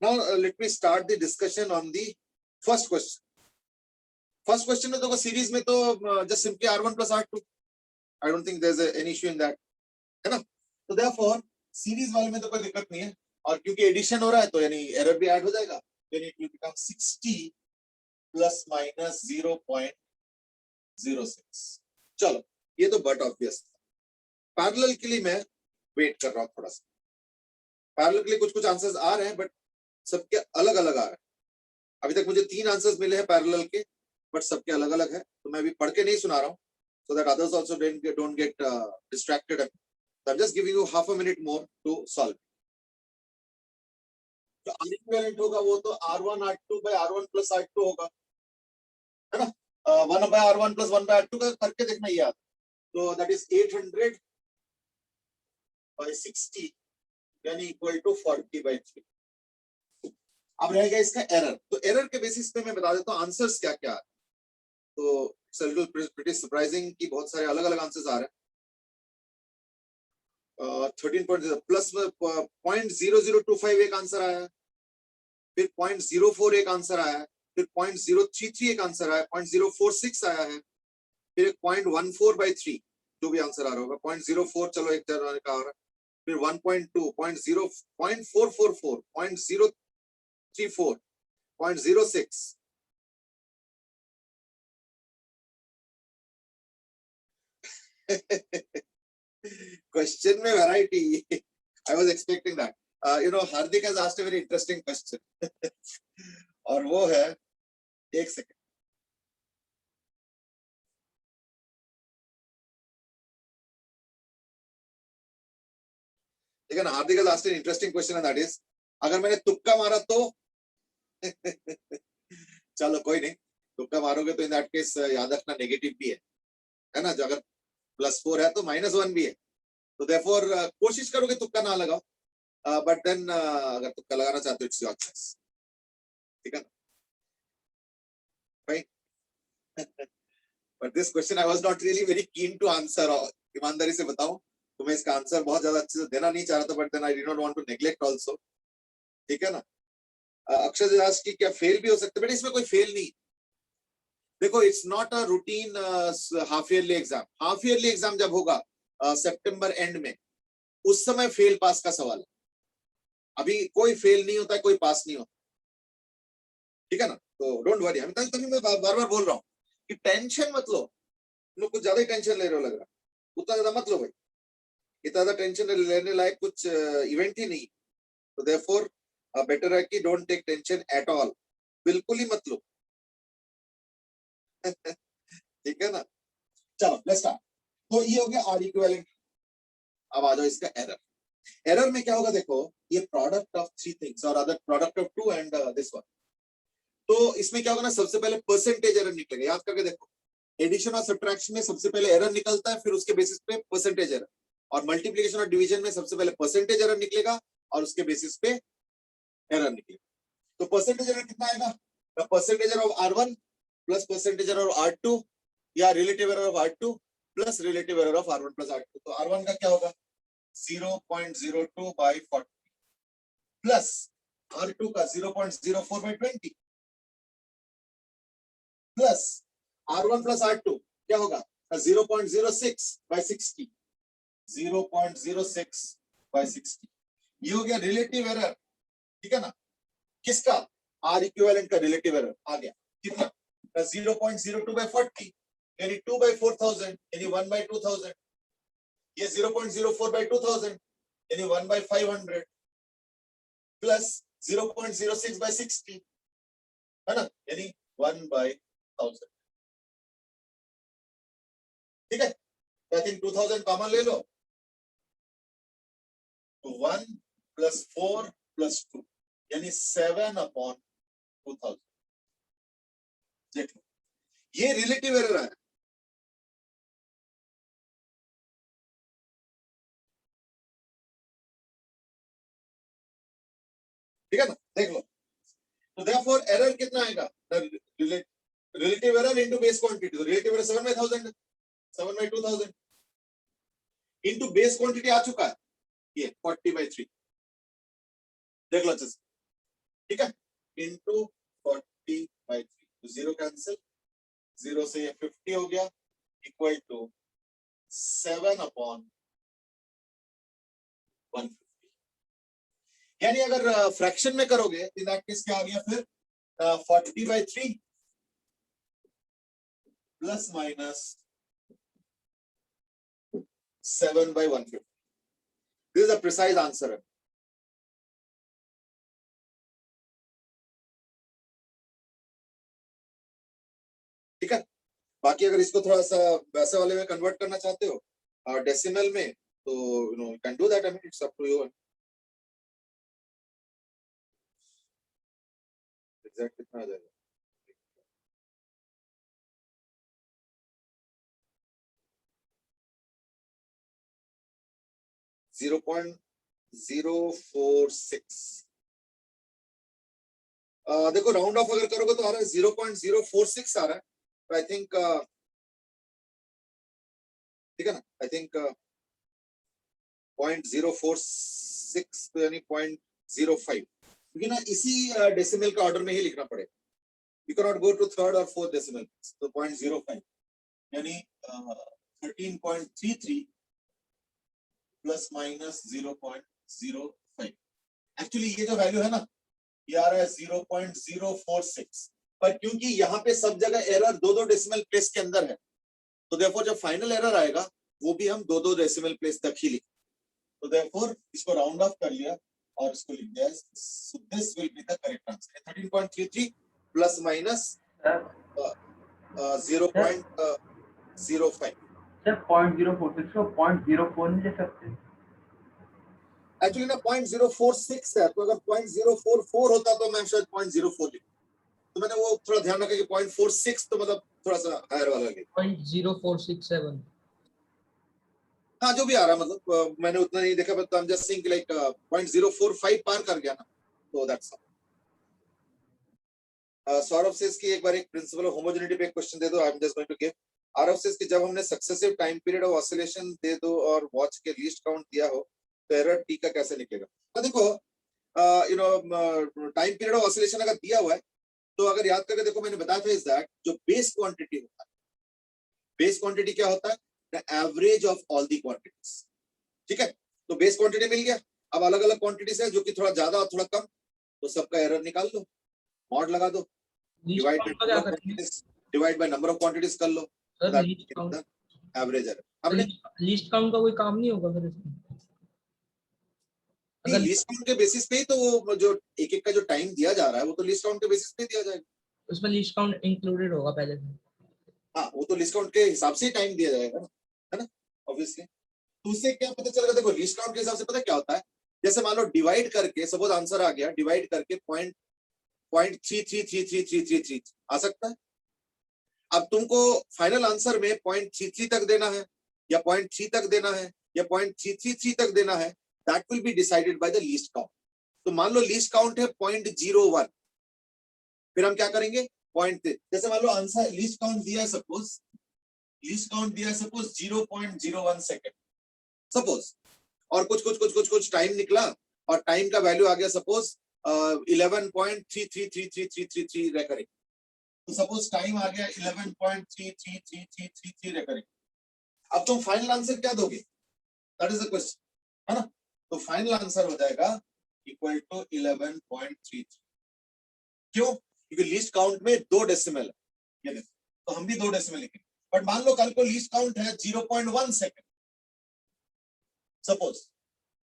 Speaker 1: Now let me start the discussion on the first question. First question में तो series में तो just simply R1 plus R2. I don't think there's any issue in that, है ना? तो therefore सीरीज वाले में तो कोई दिक्कत नहीं है, और क्योंकि एडिशन हो रहा है तो यानी एरर भी ऐड हो जाएगा, यानी it will become 60 plus minus 0.06. चलो ये तो बट ऑब्वियस। पैरेलल के लिए मैं वेट कर रहा हूँ थोड़ा सा। पैरेलल के लिए कुछ कुछ आंसर्स आ रहे हैं, बट सबके अलग अलग आ रहे हैं। अभी तक मुझे 3 आंसर्स मिले हैं पैरेलल के, बट सबके अलग अलग है, तो मैं अभी पढ़ के नहीं सुना रहा हूँ, so that others also don't get distracted. So I'm just giving you half a minute more to solve. तो R equivalent होगा वो तो R1 R2 by R1 plus R2 होगा, है ना? 1 by R1 plus 1 by R2 का करके देखना याद। तो that is 800 by 60 यानी इक्वल टू 40 by 3। अब रहेगा इसका एरर। तो एरर के बेसिस पे मैं बता देता हूँ आंसर्स क्या क्या है। तो it's a little pretty surprising कि बहुत सारे अलग अलग आंसर्स आ रहे हैं। 13 प्लस 0.0025 एक आंसर आया है, फिर 0.04 एक आंसर आया है, फिर 0.033 एक आंसर आया है, 0.046 आया है, फिर 0.14/3 जो भी आंसर आ रहा होगा, 0.04 चलो एक तरह का आ रहा है, फिर 1.2, 0.444, 0.034, 0.06, question में variety. I was expecting that. Hardik has asked a very interesting question. और वो है, एक सेकंड, देखा ना, हार्दिक has asked an interesting question and that is, अगर मैंने तुक्का मारा तो चलो कोई नहीं, तुक्का मारोगे तो इन दैट केस याद रखना नेगेटिव भी है ना? जो अगर +4 है तो -1 भी है, तो देयरफॉर कोशिश करोगे तुक्का ना लगाओ, बट देन अगर तुक्का लगाना चाहते हो इट्स योर चॉइस, ठीक है ना भाई? But this question I was not really very keen to answer, ईमानदारी से बताऊं तो मैं इसका आंसर बहुत ज्यादा अच्छे से देना नहीं चाह रहा था, but then I did not want to neglect also, ठीक है ना? अक्षय जी आज की क्या फेल भी हो सकते, बट इसमें कोई फेल नहीं। देखो it's not a routine half yearly exam. Half yearly exam जब होगा सितंबर एंड में, उस समय फेल पास का सवाल है। अभी कोई फेल नहीं होता है, कोई पास नहीं होता, ठीक है ना? तो डोंट वरी। हम तभी मैं बार बार बोल रहा हूँ कि टेंशन मत लो, तुम लोग कुछ ज्यादा ही टेंशन ले रहे हो लग रहा, उतना ज्यादा मत लो भाई, इतना ज्यादा टेंशन लेने लायक कुछ इवेंट ही नहीं। तो देयरफॉर बेटर है कि don't take tension at all, बिल्कुल ही मत लो। ठीक है ना? चलो लेट्स स्टार्ट। तो ये हो गया आर इक्विवेलेंट। अब आ जाओ इसका एरर। एरर में क्या होगा, देखो ये प्रोडक्ट ऑफ 3 थिंग्स और other product of 2 and this one. तो इसमें क्या होगा ना, सबसे पहले परसेंटेज एरर निकलेगा। याद करके देखो, एडिशन और सब्ट्रैक्शन में सबसे पहले एरर निकलता है, फिर उसके बेसिस पे परसेंटेज एरर, और मल्टीप्लिकेशन और डिवीजन में सबसे पहले परसेंटेज एरर निकलेगा और उसके बेसिस पे एरर निकलेगा। तो परसेंटेज एरर कितना आएगा? The percentage error of R1 plus percentage error of R2 या relative error of R2 plus relative error of R1 plus R2। तो R1 का क्या होगा? 0.02/40 प्लस R2 का 0.04/20 प्लस R1 प्लस R2 क्या होगा? 0.06/60, 0.06/60। ये हो गया रिलेटिव एरर, ठीक है ना? किसका? आर इक्विवेलेंट का रिलेटिव एरर आ गया कितना? 0.02/40 यानी 2/4000 यानी 1/2000। ये 0.04/2000 यानी 1/500 प्लस 0.06/60 है ना, यानी 1/1000। ठीक है? आई थिंक 2000 कॉमन ले लो, तो 1 + 4 + 2 यानी 7/2000। देखो ये रिलेटिव एरर है। ठीक है ना? देख लो, तो देयरफॉर एरर कितना आएगा? Relative error into base quantity. तो relative error 7/1000, 7/2000 into base quantity आ चुका है ये 40/3। देख लो अच्छे से, ठीक है, इंटू 40/3, तो 0 कैंसिल, 0 से ये 50 हो गया, इक्वल टू 7/150। यानी अगर फ्रैक्शन में करोगे इन दैट केस क्या आ गया फिर 40/3 plus minus 7/150। This is a precise answer है। ठीक है, बाकी अगर इसको थोड़ा सा वैसे वाले में कन्वर्ट करना चाहते हो डेसिमल में, तो you know you can do that, I mean it's up to you. Exact कितना आ जाएगा? जीरो 0.046। देखो राउंड ऑफ अगर करोगे तो आ रहा है 0.046 आ रहा है, आई थिंक ठीक है ना, आई थिंक 0.046 तो यानी 0.05, क्योंकि ना इसी डेसिमल का ऑर्डर में ही लिखना पड़ेगा, you can not go to third और फोर्थ डेसिमल, तो 0.05 यानी 13.33 प्लस माइनस 0.05। एक्चुअली ये जो वैल्यू है ना, ये आ रहा है 0.046, पर क्योंकि यहाँ पे सब जगह एरर दो डेसिमल प्लेस के अंदर है, तो देयरफॉर जब फाइनल एरर आएगा वो भी हम दो डेसिमल प्लेस तक ही लिखें, तो देयरफॉर इसको राउंड ऑफ कर लिया और इसको लिख दिया, so this will be the correct answer. 13.33 plus minus 0.05।
Speaker 2: Sir 0.046 को 0.04 नहीं ले सकते?
Speaker 1: एक्चुअली ना 0.046 है, तो अगर 0.044 होता तो मैं शायद 0.04 लिखता, तो मैंने वो थोड़ा ध्यान रखा कि 0.46 तो मतलब थोड़ा सा हायर वाला लिखा।
Speaker 5: 0.0467।
Speaker 1: हाँ जो भी आ रहा है, मतलब मैंने उतना नहीं देखा, but I am just saying like 0.045 पार कर गया ना, तो दैट्स ऑल। सौरभ सेज की एक बार एक प्रिंसिपल ऑफ होमोजेनिटी पे एक क्वेश्चन दे दो, I am just going to give. Aarav says कि जब हमने successive time period of oscillation दे दो और वॉच के लीस्ट काउंट दिया हो तो एरर टी का कैसे निकलेगा? तो देखो you know time period of oscillation अगर दिया हुआ है तो अगर याद करके देखो, मैंने बताया था इज दैट जो बेस क्वांटिटी होता है, बेस क्वांटिटी क्या होता है? The average of all the quantities. ठीक है, तो बेस क्वांटिटी मिल गया, अब अलग अलग क्वांटिटीज है जो कि थोड़ा ज्यादा और थोड़ा कम, तो सबका एरर निकाल दो, मॉड लगा दो, divide by number of quantities कर लो, एवरेज एरर। हमने
Speaker 5: लीस्ट काउंट का कोई काम नहीं होगा फिर इसमें?
Speaker 1: अगर लीस्ट काउंट के बेसिस पे ही तो वो जो एक एक का जो टाइम दिया जा रहा है वो तो लीस्ट काउंट के बेसिस पे दिया जाएगा,
Speaker 5: उसमें लीस्ट काउंट इंक्लूडेड होगा पहले से।
Speaker 1: हाँ वो तो लिस्ट काउंट के हिसाब से ही टाइम दिया जाएगा ना, है ना, ऑब्वियसली। तो उससे क्या पता चलेगा? देखो लिस्ट काउंट के हिसाब से पता क्या होता है, जैसे मान लो डिवाइड करके, सपोज आंसर आ गया, डिवाइड करके 0.333333 आ सकता है। अब तुमको फाइनल आंसर में 0.33 तक देना है या 0.3 तक देना है या 0.333 तक देना है, that will be decided by the least count. तो मान लो लीस्ट काउंट है 0.01, फिर हम क्या करेंगे? पॉइंट, जैसे मान लो आंसर लीस्ट काउंट दिया है, सपोज लीस्ट काउंट दिया है सपोज 0.01 सेकेंड सपोज, और कुछ टाइम निकला और टाइम का वैल्यू आ गया सपोज 11.333333 रेकरिंग, तो सपोज टाइम आ गया 11.333333 रेकरिंग। अब तुम फाइनल आंसर क्या दोगे? दैट इज द क्वेश्चन, है ना? तो फाइनल आंसर हो जाएगा इक्वल टू 11.33। क्यों? क्योंकि लीस्ट काउंट में 2 डेसिमल है, ये देखो, तो हम भी 2 डेसिमल लिखेंगे। बट मान लो कल को लीस्ट काउंट है 0.1 सेकेंड सपोज,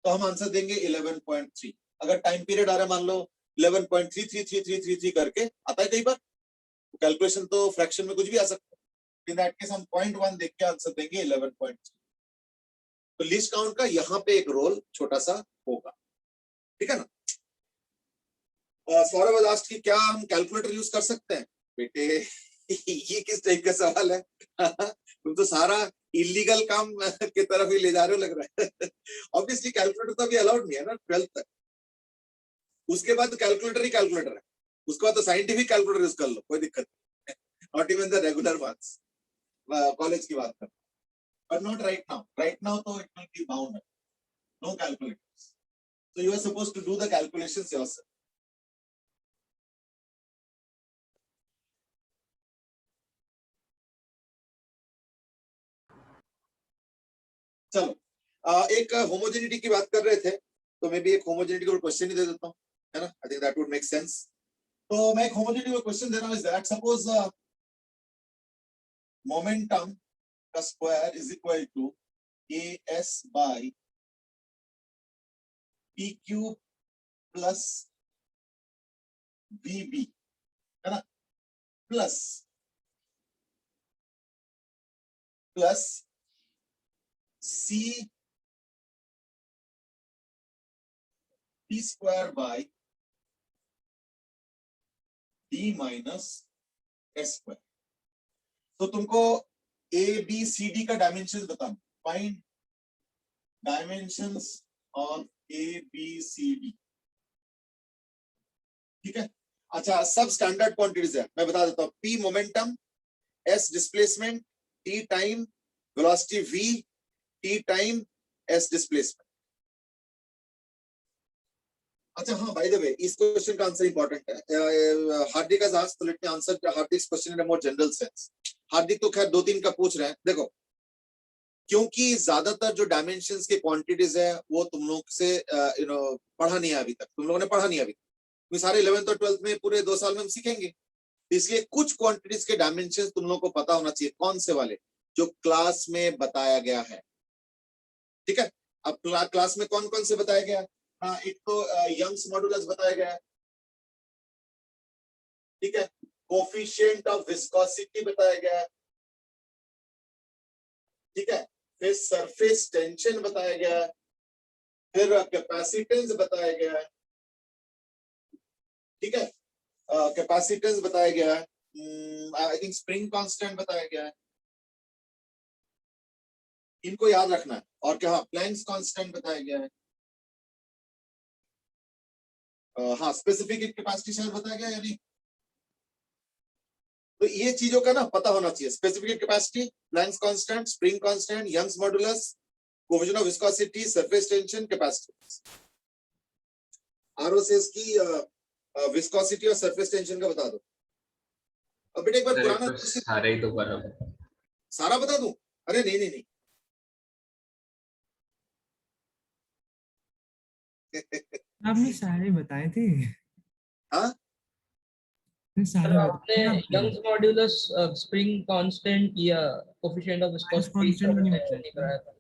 Speaker 1: तो हम आंसर देंगे 11.3। अगर टाइम पीरियड आ रहा है मान लो 11.333333 करके आता है कई बार, तो कैलकुलेशन तो फ्रैक्शन में कुछ भी आ सकता है, इन दैट केस हम 0.1 देख के आंसर देंगे 11.3। तो लिस्ट काउंट का यहाँ पे एक रोल छोटा सा होगा, ठीक है ना? सौरभ लास्ट की क्या हम कैलकुलेटर यूज कर सकते हैं? बेटे ये किस टाइप का सवाल है? तुम तो सारा इलीगल काम की तरफ ही ले जा रहे हो लग रहा है। ऑब्वियसली कैलकुलेटर तो अभी अलाउड नहीं है ना 12th तक, उसके बाद कैलकुलेटर ही कैलकुलेटर है, उसके बाद तो साइंटिफिक कैलकुलेटर यूज कर लो, कोई दिक्कत नहीं, not even the regular ones, college की बात कर, but not right now. Right now तो it will be bound, no calculators, so you are supposed to do the calculations yourself. चलो एक होमोजेनिटी की बात कर रहे थे, तो मैं भी एक होमोजेनिटी को क्वेश्चन ही दे देता हूँ, है ना? I think that would make sense. तो मैं एक होमोजेनिटी को क्वेश्चन दे रहा हूँ, इज दैट सपोज मोमेंटम का square is equal to AS by P cube plus VB, है ना? Plus C P square by D minus S square. तो तुमको ABCD का डायमेंशन बताना, फाइंड डायमेंशंस ऑफ ABCD, ठीक है? अच्छा, सब स्टैंडर्ड क्वांटिटीज है, मैं बता देता हूं। P momentum, S displacement, T time, velocity V, T time, S displacement. अच्छा हाँ, बाय द वे, इस क्वेश्चन का आंसर इंपॉर्टेंट है। हार्दिक has asked, so let me answer Hardik's question in a more general sense. हार्दिक तो खैर 2-3 का पूछ रहे हैं। देखो, क्योंकि ज्यादातर जो डायमेंशंस के क्वांटिटीज है वो तुम लोग से पढ़ा नहीं है अभी तक, तुम लोगों ने पढ़ा नहीं अभी तक। सारे 11th और 12th में पूरे 2 साल में हम सीखेंगे, इसलिए कुछ क्वांटिटीज के डायमेंशंस तुम लोगों को पता होना चाहिए। कौन से वाले? जो क्लास में बताया गया है, ठीक है? अब क्लास में कौन कौन से बताया गया? हाँ, एक तो यंग्स मॉडुलस बताया गया है, ठीक है? कोफिशिएंट ऑफ विस्कोसिटी बताया गया है, ठीक है? फिर सरफेस टेंशन बताया गया है, फिर कैपेसिटेंस बताया गया है, ठीक है? कैपेसिटेंस बताया गया है, आई थिंक स्प्रिंग कांस्टेंट बताया गया है, इनको याद रखना है। और क्या, हाँ, प्लैंक्स कांस्टेंट बताया गया है, हाँ, स्पेसिफिक कैपेसिटी शायद बताया गया या नहीं? तो ये चीजों का ना पता होना चाहिए। Specific capacity, Planck's constant, spring constant, Young's modulus, coefficient of viscosity, surface tension, capacitance. ROCS की विस्कोसिटी और सरफेस टेंशन का बता दो। अब बेटा एक बार
Speaker 7: अरे
Speaker 1: पुराना
Speaker 7: तो सारे ही तो बराबर।
Speaker 1: सारा बता दूं? अरे नहीं नहीं नहीं
Speaker 3: आपने सारे बताए थे।
Speaker 1: हाँ,
Speaker 3: सारे
Speaker 5: आपने
Speaker 3: बताए आपने।
Speaker 5: यंग्स मॉड्यूलस, स्प्रिंग कांस्टेंट या कोफिशिएंट ऑफ विस्कोसिटी
Speaker 3: constant भी नहीं
Speaker 5: नहीं
Speaker 3: बताया।
Speaker 5: कराया था।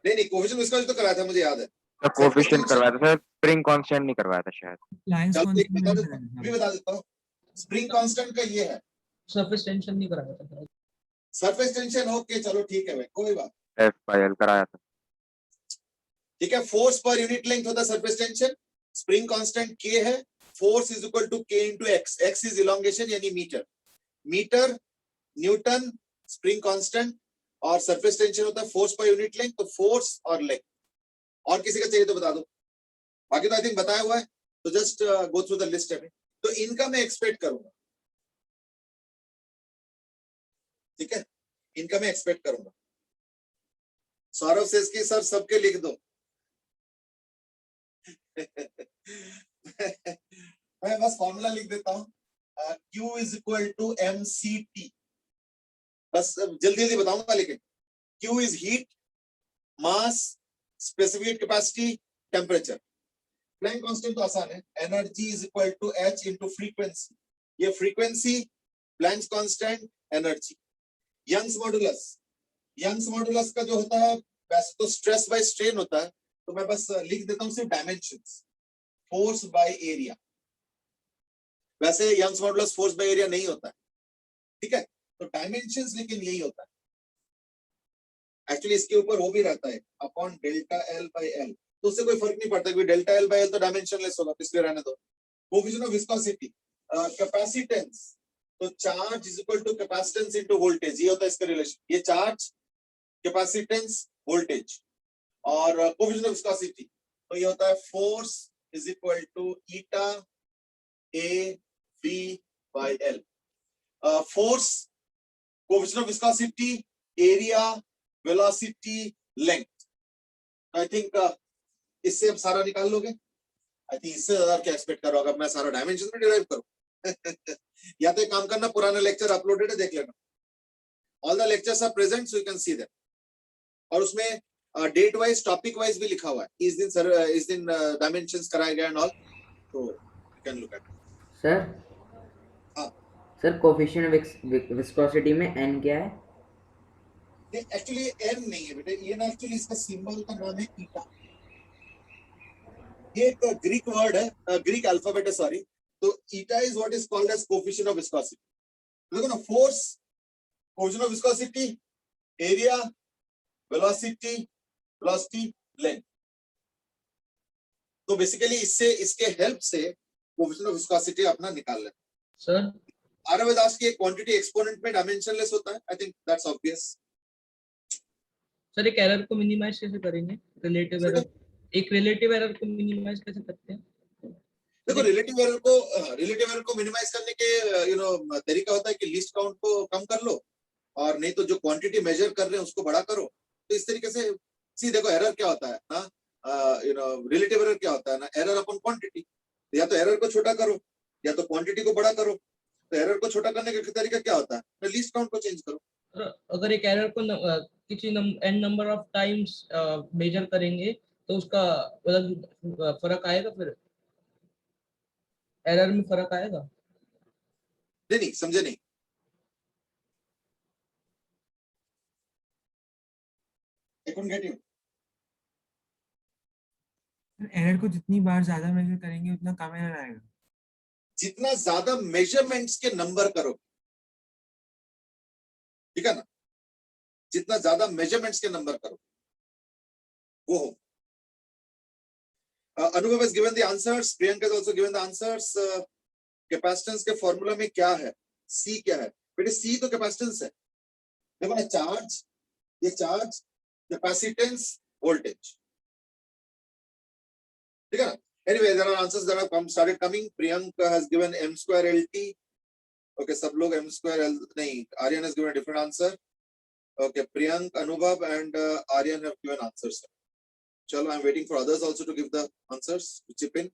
Speaker 1: नहीं, कोएफिशिएंट विस्कोसिटी तो कराया था, मुझे याद है।
Speaker 8: तो कोफिशिएंट करवाया था सर, स्प्रिंग कांस्टेंट नहीं करवाया था शायद।
Speaker 3: प्लैंक्स
Speaker 1: चलो एक
Speaker 3: कांस्टेंट
Speaker 1: बता
Speaker 3: नहीं
Speaker 1: देता हूँ,
Speaker 3: कराया
Speaker 1: अभी
Speaker 3: था।
Speaker 1: बता देता हूँ। स्प्रिंग कांस्टेंट का ये है,
Speaker 5: सरफेस टेंशन नहीं कराया था।
Speaker 1: Surface tension. ओके चलो ठीक है भाई, कोई बात।
Speaker 8: F/L कराया था।
Speaker 1: ठीक है, फोर्स पर यूनिट लेंथ होता है surface tension, spring constant K है, force is equal to K into x, x is elongation यानी metre, metre newton spring constant, और सरफेस टेंशन होता है फोर्स पर यूनिट लेंथ, तो फोर्स और लेंथ। और किसी का चाहिए तो बता दो, बाकी तो आई थिंक बताया हुआ है, तो just go through the list है। तो इनका मैं एक्सपेक्ट करूंगा, ठीक है? इनका मैं एक्सपेक्ट करूंगा। सौरभ से इसकी सर सबके लिख दो। मैं बस फॉर्मूला लिख देता हूं, Q is equal to mCt। बस जल्दी जल्दी बताऊंगा, लेकिन Q is heat, mass, specific capacity, temperature. Planck constant तो आसान है, energy is equal to H into frequency. ये frequency, Planck constant, energy. Young's modulus, Young's modulus का जो होता है वैसे तो स्ट्रेस बाय स्ट्रेन होता है, तो मैं बस लिख देता हूं सिर्फ डायमेंशंस, फोर्स बाय एरिया। वैसे Young's modulus force by area नहीं होता है, ठीक है? तो डायमेंशंस लेकिन यही होता है। एक्चुअली इसके ऊपर वो भी रहता है upon delta L by L, तो उससे कोई फर्क नहीं पड़ता, क्योंकि डेल्टा एल बाय एल तो डायमेंशनलेस होगा, इसलिए रहने दो। कोएफिशिएंट ऑफ विस्कोसिटी, कैपेसिटेंस, तो charge is equal to capacitance into voltage, ये होता है इसका रिलेशन। ये चार्ज, कैपेसिटेंस, वोल्टेज। और कोएफिशिएंट ऑफ विस्कोसिटी, तो ये होता है force is equal to eta A B by L. Force, coefficient of viscosity, area, velocity, length. I think इससे अब सारा निकाल लोगे। आई थिंक इससे ज्यादा क्या एक्सपेक्ट करो, अगर मैं सारा डायमेंशन में डिराइव करूं। या तो एक काम करना, पुराना लेक्चर अपलोडेड है, देख लेना। All the lectures are present so you can see that. और उसमें डेट वाइज टॉपिक वाइज भी लिखा हुआ है, इस दिन डायमेंशंस कराए गए एंड ऑल, तो you can look eight.
Speaker 9: Sir
Speaker 1: हाँ।
Speaker 9: सर कोफिशिएंट विस्कोसिटी में n क्या है?
Speaker 1: एक्चुअली n नहीं है बेटे, ये ना एक्चुअली इसका सिंबल का नाम है ईटा। ये एक ग्रीक वर्ड है, ग्रीक अल्फाबेट है, सॉरी। तो eta is what is called as coefficient of viscosity. देखो ना, force, coefficient of viscosity, area, velocity, length. तो बेसिकली इससे, इसके हेल्प से कोफिशिएंट ऑफ विस्कोसिटी अपना निकाल लें।
Speaker 5: सर
Speaker 1: आरव दास की क्वांटिटी एक्सपोनेंट में डायमेंशनलेस होता है, I think that's obvious.
Speaker 5: Sir एक एरर को मिनिमाइज कैसे करेंगे? रिलेटिव एरर, एक रिलेटिव एरर को मिनिमाइज कैसे करते हैं?
Speaker 1: देखो, रिलेटिव एरर को मिनिमाइज करने के तरीका होता है कि लीस्ट काउंट को कम कर लो, और नहीं तो जो क्वांटिटी मेजर कर रहे हैं उसको बड़ा करो। तो इस तरीके से सी देखो, एरर क्या होता है ना, रिलेटिव एरर क्या होता है ना, एरर अपॉन क्वांटिटी। या तो एरर को छोटा करो या तो क्वांटिटी को बड़ा करो। तो एरर को छोटा करने का तरीका क्या होता है, लीस्ट काउंट को चेंज करो।
Speaker 5: अगर एक एरर को किसी n number of times measure करेंगे तो उसका मतलब फर्क आएगा, फिर एरर में फर्क आएगा?
Speaker 1: नहीं, समझे नहीं। I couldn't get you.
Speaker 3: Error को जितनी बार ज्यादा मेजर करेंगे उतना कम एरर आएगा।
Speaker 1: जितना ज्यादा मेजरमेंट्स के नंबर करो, ठीक है ना, जितना ज्यादा मेजरमेंट्स के नंबर करो वो हो। अनुभव has given the answers, Priyanka has also given the answers। Capacitance के फॉर्मूला में क्या है, C क्या है बेटे? C तो कैपेसिटेंस है। देखो ना, चार्ज, ये चार्ज, कैपेसिटेंस, वोल्टेज, ठीक है ना। Anyway, there are answers that have started coming. Priyanka has given m square LT. Okay, सब लोग m square L नहीं, Aryan has given a different answer. Okay, Priyank, Anubhav and Aryan have given answers. Chalo, I'm waiting for others also to give the answers, to chip in.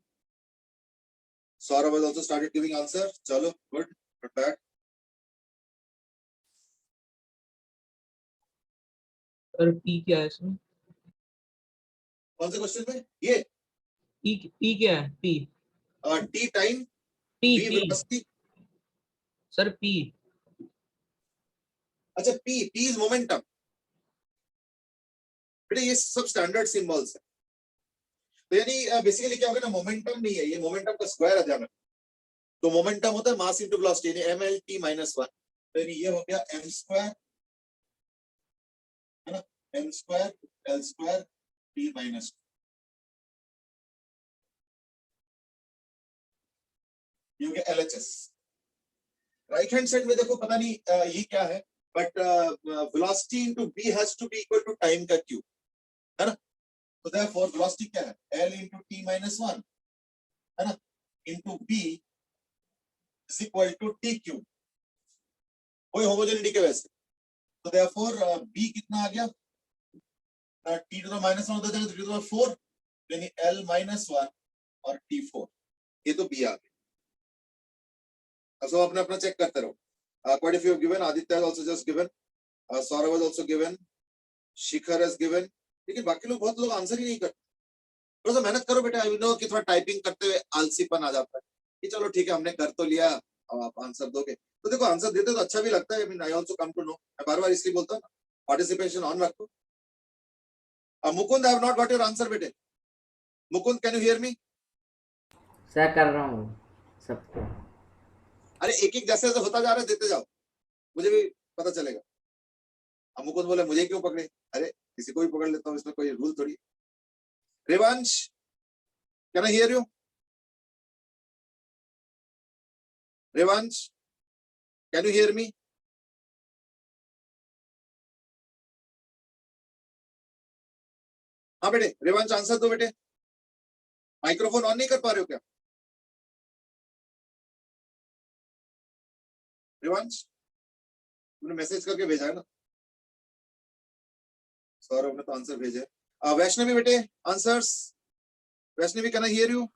Speaker 1: Saurabh has also started giving answer. Chalo, good, not bad.
Speaker 5: और P क्या है इसमें?
Speaker 1: कौन से question में? ये
Speaker 5: P क्या है? P
Speaker 1: T time,
Speaker 5: P
Speaker 1: V velocity.
Speaker 5: Sir P,
Speaker 1: अच्छा, P इज मोमेंटम बेटे। ये सब स्टैंडर्ड सिंबल्स है। तो यानी बेसिकली क्या होगा ना, मोमेंटम नहीं है, ये मोमेंटम का स्क्वायर है ध्यान रखना। तो मोमेंटम होता है मास इनटू वेलोसिटी, यानी mlt -1। तो यानी ये हो गया m स्क्वायर, है ना, m square l square t -2। ये हो गया LHS। राइट हैंड साइड में देखो, पता नहीं ये क्या है, but velocity into v has to be equal to time का क्यूब, है ना। तो देयरफॉर वेलोसिटी क्या है, l इनटू t -1, है ना, into v is equal to t cube. कोई होमोजेनिटी के वैसे। तो देयरफॉर b कितना आ गया, t टू द -1 होता जाएगा, 3 टू द 4, यानी l -1 और t4। ये तो b आ गया। अब सब अपने अपना चेक करते रहो। Quite a few have given. Aditya has also just given. Saurav has also given. Shikhar has given. लेकिन बाकी लोग, बहुत लोग आंसर ही नहीं करते। थोड़ा सा मेहनत करो बेटा। आई नो कि थोड़ा टाइपिंग करते हुए आलसीपन आ जाता है कि चलो ठीक है, हमने कर तो लिया, अब आप आंसर दोगे। तो देखो, आंसर देते तो अच्छा भी लगता है। I mean, I also come to know. मैं बार बार इसलिए बोलता हूँ ना, पार्टिसिपेशन ऑन रखो। Mukund, I have not got your answer बेटे। Mukund, can you hear me?
Speaker 9: Sir कर रहा हूँ सबको।
Speaker 1: अरे एक एक जैसे जैसे होता जा रहा है देते जाओ, मुझे भी पता चलेगा। अब मुकुंद बोले मुझे क्यों पकड़े, अरे किसी को भी पकड़ लेता हूँ, इसमें कोई रूल थोड़ी। Revansh, can I hear you? Revansh, can you hear me? हाँ बेटे, रेवांश आंसर दो बेटे। माइक्रोफोन ऑन नहीं कर पा रहे हो क्या रेवांश? तुमने मैसेज करके भेजा है ना? सौरभ ने तो आंसर भेजे। वैष्णवी बेटे, answers. Vaishnavi, can I hear you?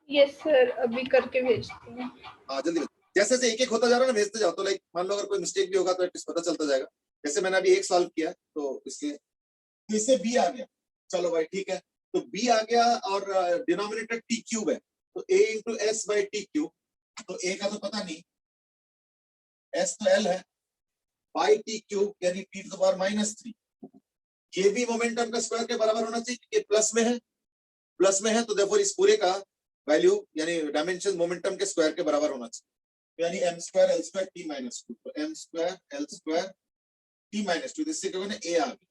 Speaker 4: Yes sir, अभी करके भेजती हूँ।
Speaker 1: हाँ जल्दी जैसे जैसे एक एक होता जा रहा है ना, भेजते जाओ। तो लाइक मान लो अगर कोई मिस्टेक भी होगा तो एटलीस्ट पता चलता जाएगा। जैसे मैंने अभी एक सॉल्व किया तो इसलिए तो इससे b आ गया, चलो भाई ठीक है, तो b आ गया और डिनोमिनेटर t क्यूब है, तो a into S by T cube, तो a का तो पता नहीं, s तो l है, बाई टी क्यूब यानी t टू द पावर -3, ये भी मोमेंटम का स्क्वायर के बराबर होना चाहिए क्योंकि प्लस में है, तो देयरफॉर इस पूरे का वैल्यू यानी डायमेंशन मोमेंटम के स्क्वायर के बराबर होना चाहिए, तो यानी m square l square t minus 2, तो m square l square t minus 2, इससे क्या होगा ना, a आ गया,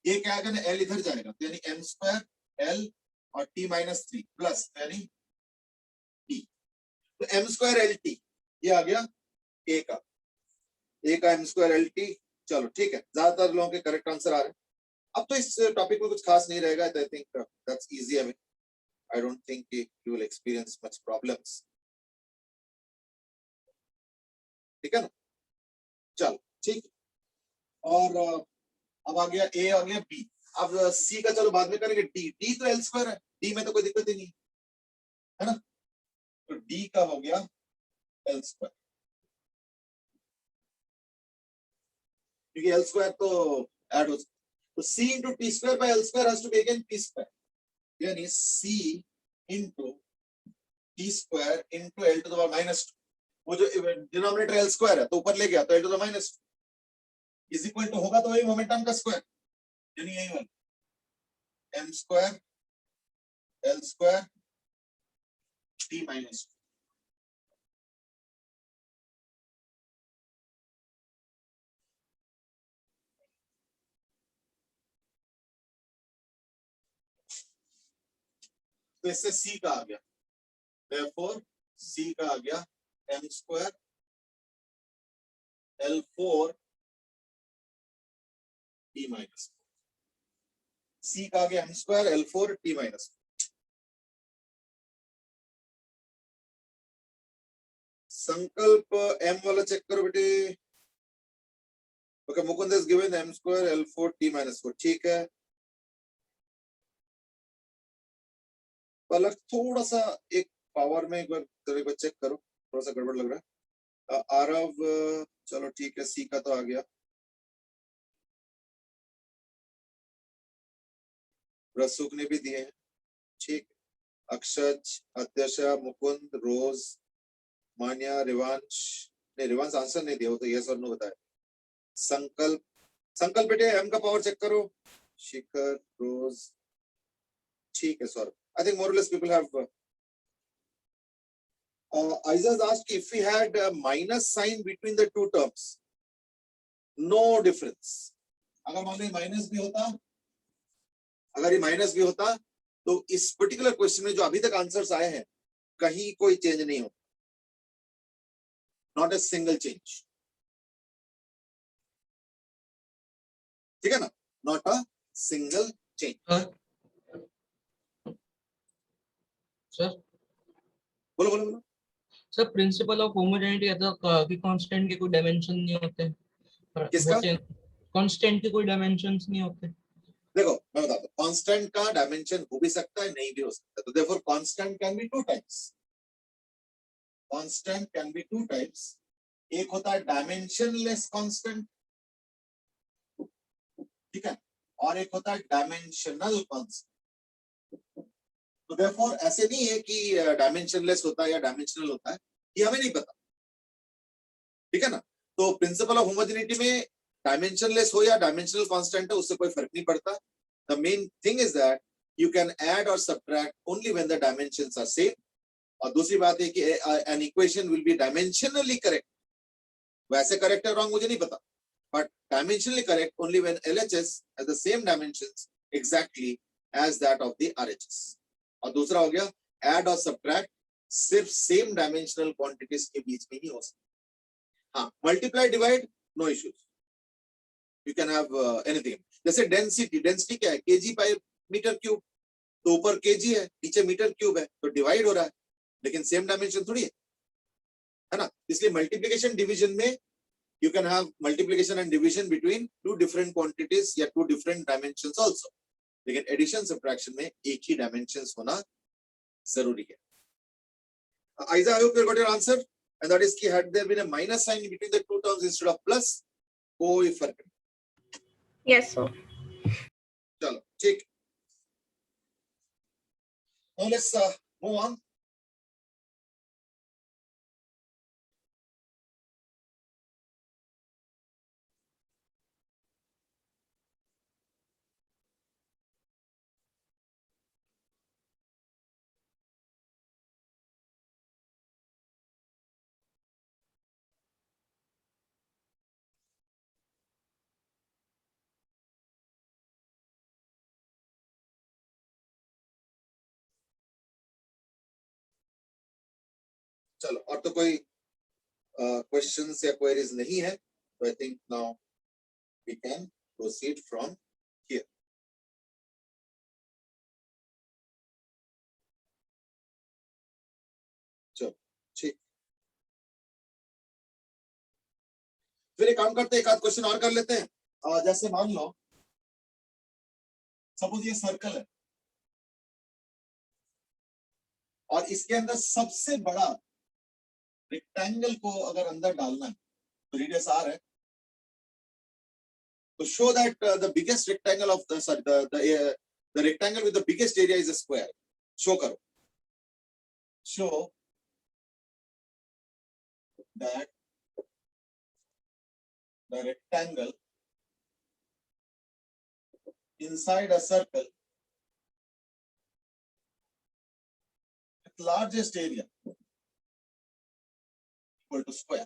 Speaker 1: ये क्या आएगा ना, l इधर जाएगा, तो यानी m स्क्वायर l और t माइनस 3 प्लस यानी t, तो m स्क्वायर l t ये आ गया a का m स्क्वायर l t। चलो ठीक है, ज्यादातर लोगों के करेक्ट आंसर आ रहे हैं। अब तो इस टॉपिक में कुछ खास नहीं रहेगा, I think that's easy, I don't think you will experience much problems, ठीक है ना, चलो ठीक, और अब आ गया a, आ गया b, अब c का चलो बाद में करेंगे, d तो l स्क्वायर है, d में तो कोई दिक्कत ही नहीं है ना, तो d का हो गया l स्क्वायर, क्योंकि l स्क्वायर तो ऐड हो सकता, तो c into T square by l square has to be again t square, यानी c into T square into l to the power -2, वो जो डिनोमिनेटर l स्क्वायर है तो ऊपर ले गया तो l to the -2 is equal to होगा तो वही मोमेंटम का स्क्वायर, यानी यही वाला m square l square t minus 2, तो इससे c का आ गया, therefore c का आ गया m square l4 t minus, c का आ गया m square l4 t minus, संकल्प m वाला चेक करो बेटे, okay, Mukund is given m square l4 t minus 4, ठीक है, पलक थोड़ा सा एक पावर में एक बार चेक करो, थोड़ा सा गड़बड़ लग रहा है, आरव चलो ठीक है, सी का तो आ गया, रसूख ने भी दिए हैं, ठीक, अक्षज, अध्यक्षा, मुकुंद, रोज, मान्या, रिवांश, नहीं रिवांश आंसर नहीं दिया, वो तो यस और नो बताया, संकल्प बेटे एम का पावर चेक करो, शिखर, रोज, ठीक है, sorry, I think more or less people have. Aiza's asked if we had a minus sign between the two terms. No difference. अगर मान लो माइनस भी होता, अगर ये माइनस भी होता, तो इस पर्टिकुलर क्वेश्चन में जो अभी तक आंसर्स आए हैं, कहीं कोई चेंज नहीं होता, नॉट ए सिंगल चेंज, ठीक है ना, not a single change.
Speaker 5: Sir
Speaker 1: बोलो बोलो बोलो,
Speaker 5: सर प्रिंसिपल ऑफ होमोजेनिटी कहता कि कांस्टेंट के कोई डायमेंशन नहीं होते,
Speaker 1: किसका?
Speaker 5: कांस्टेंट के कोई डायमेंशंस नहीं होते,
Speaker 1: देखो मैं बताता हूँ, कांस्टेंट का डायमेंशन हो भी सकता है, नहीं भी हो सकता, तो therefore constant can be two types, constant can be two types, एक होता है डायमेंशनलेस कांस्टेंट, ठीक है, और एक होता है डायमेंशनल कांस्टेंट, तो देयरफॉर ऐसे नहीं है कि डायमेंशनलेस होता है या डायमेंशनल होता है, ये हमें नहीं पता, ठीक है ना, तो प्रिंसिपल ऑफ होमोजेनिटी में डायमेंशनलेस हो या डायमेंशनल कांस्टेंट है उससे कोई फर्क नहीं पड़ता, the main thing is that you can add और subtract only when the dimensions are same, और दूसरी बात है कि an equation will be dimensionally correct, वैसे करेक्ट है रॉन्ग मुझे नहीं पता, but dimensionally correct only when LHS has the same dimensions exactly as that of the RHS, और दूसरा हो गया ऐड और सब्ट्रैक्ट सिर्फ सेम डायमेंशनल क्वांटिटीज के बीच में ही हो सकता, हाँ multiply divide no issues, you can have anything, जैसे डेंसिटी क्या है, kg पर मीटर क्यूब, तो ऊपर kg है नीचे मीटर क्यूब है, तो डिवाइड हो रहा है, लेकिन सेम डायमेंशन थोड़ी है ना, इसलिए मल्टीप्लिकेशन डिवीजन में you can have multiplication and division between two different quantities या two different dimensions also, लेकिन एडिशन सब्ट्रैक्शन में एक ही डायमेंशंस होना जरूरी है। Aiza, I hope you got your answer, and that is कि had there been a minus sign between the two terms instead of plus, कोई फर्क नहीं।
Speaker 4: Yes, sir.
Speaker 1: Now let's move on. चलो, और तो कोई क्वेश्चंस या क्वेरीज नहीं है, तो I think now we can proceed from here. चलो ठीक, फिर एक काम करते हैं, एक आध क्वेश्चन और कर लेते हैं. जैसे मान लो सपोज ये सर्कल है और इसके अंदर सबसे बड़ा रेक्टेंगल को अगर अंदर डालना है तो रेडियस आर है. तो show that the biggest rectangle of the rectangle with the biggest area is a square. Show करो. Show that the rectangle inside a circle with largest area equal to square.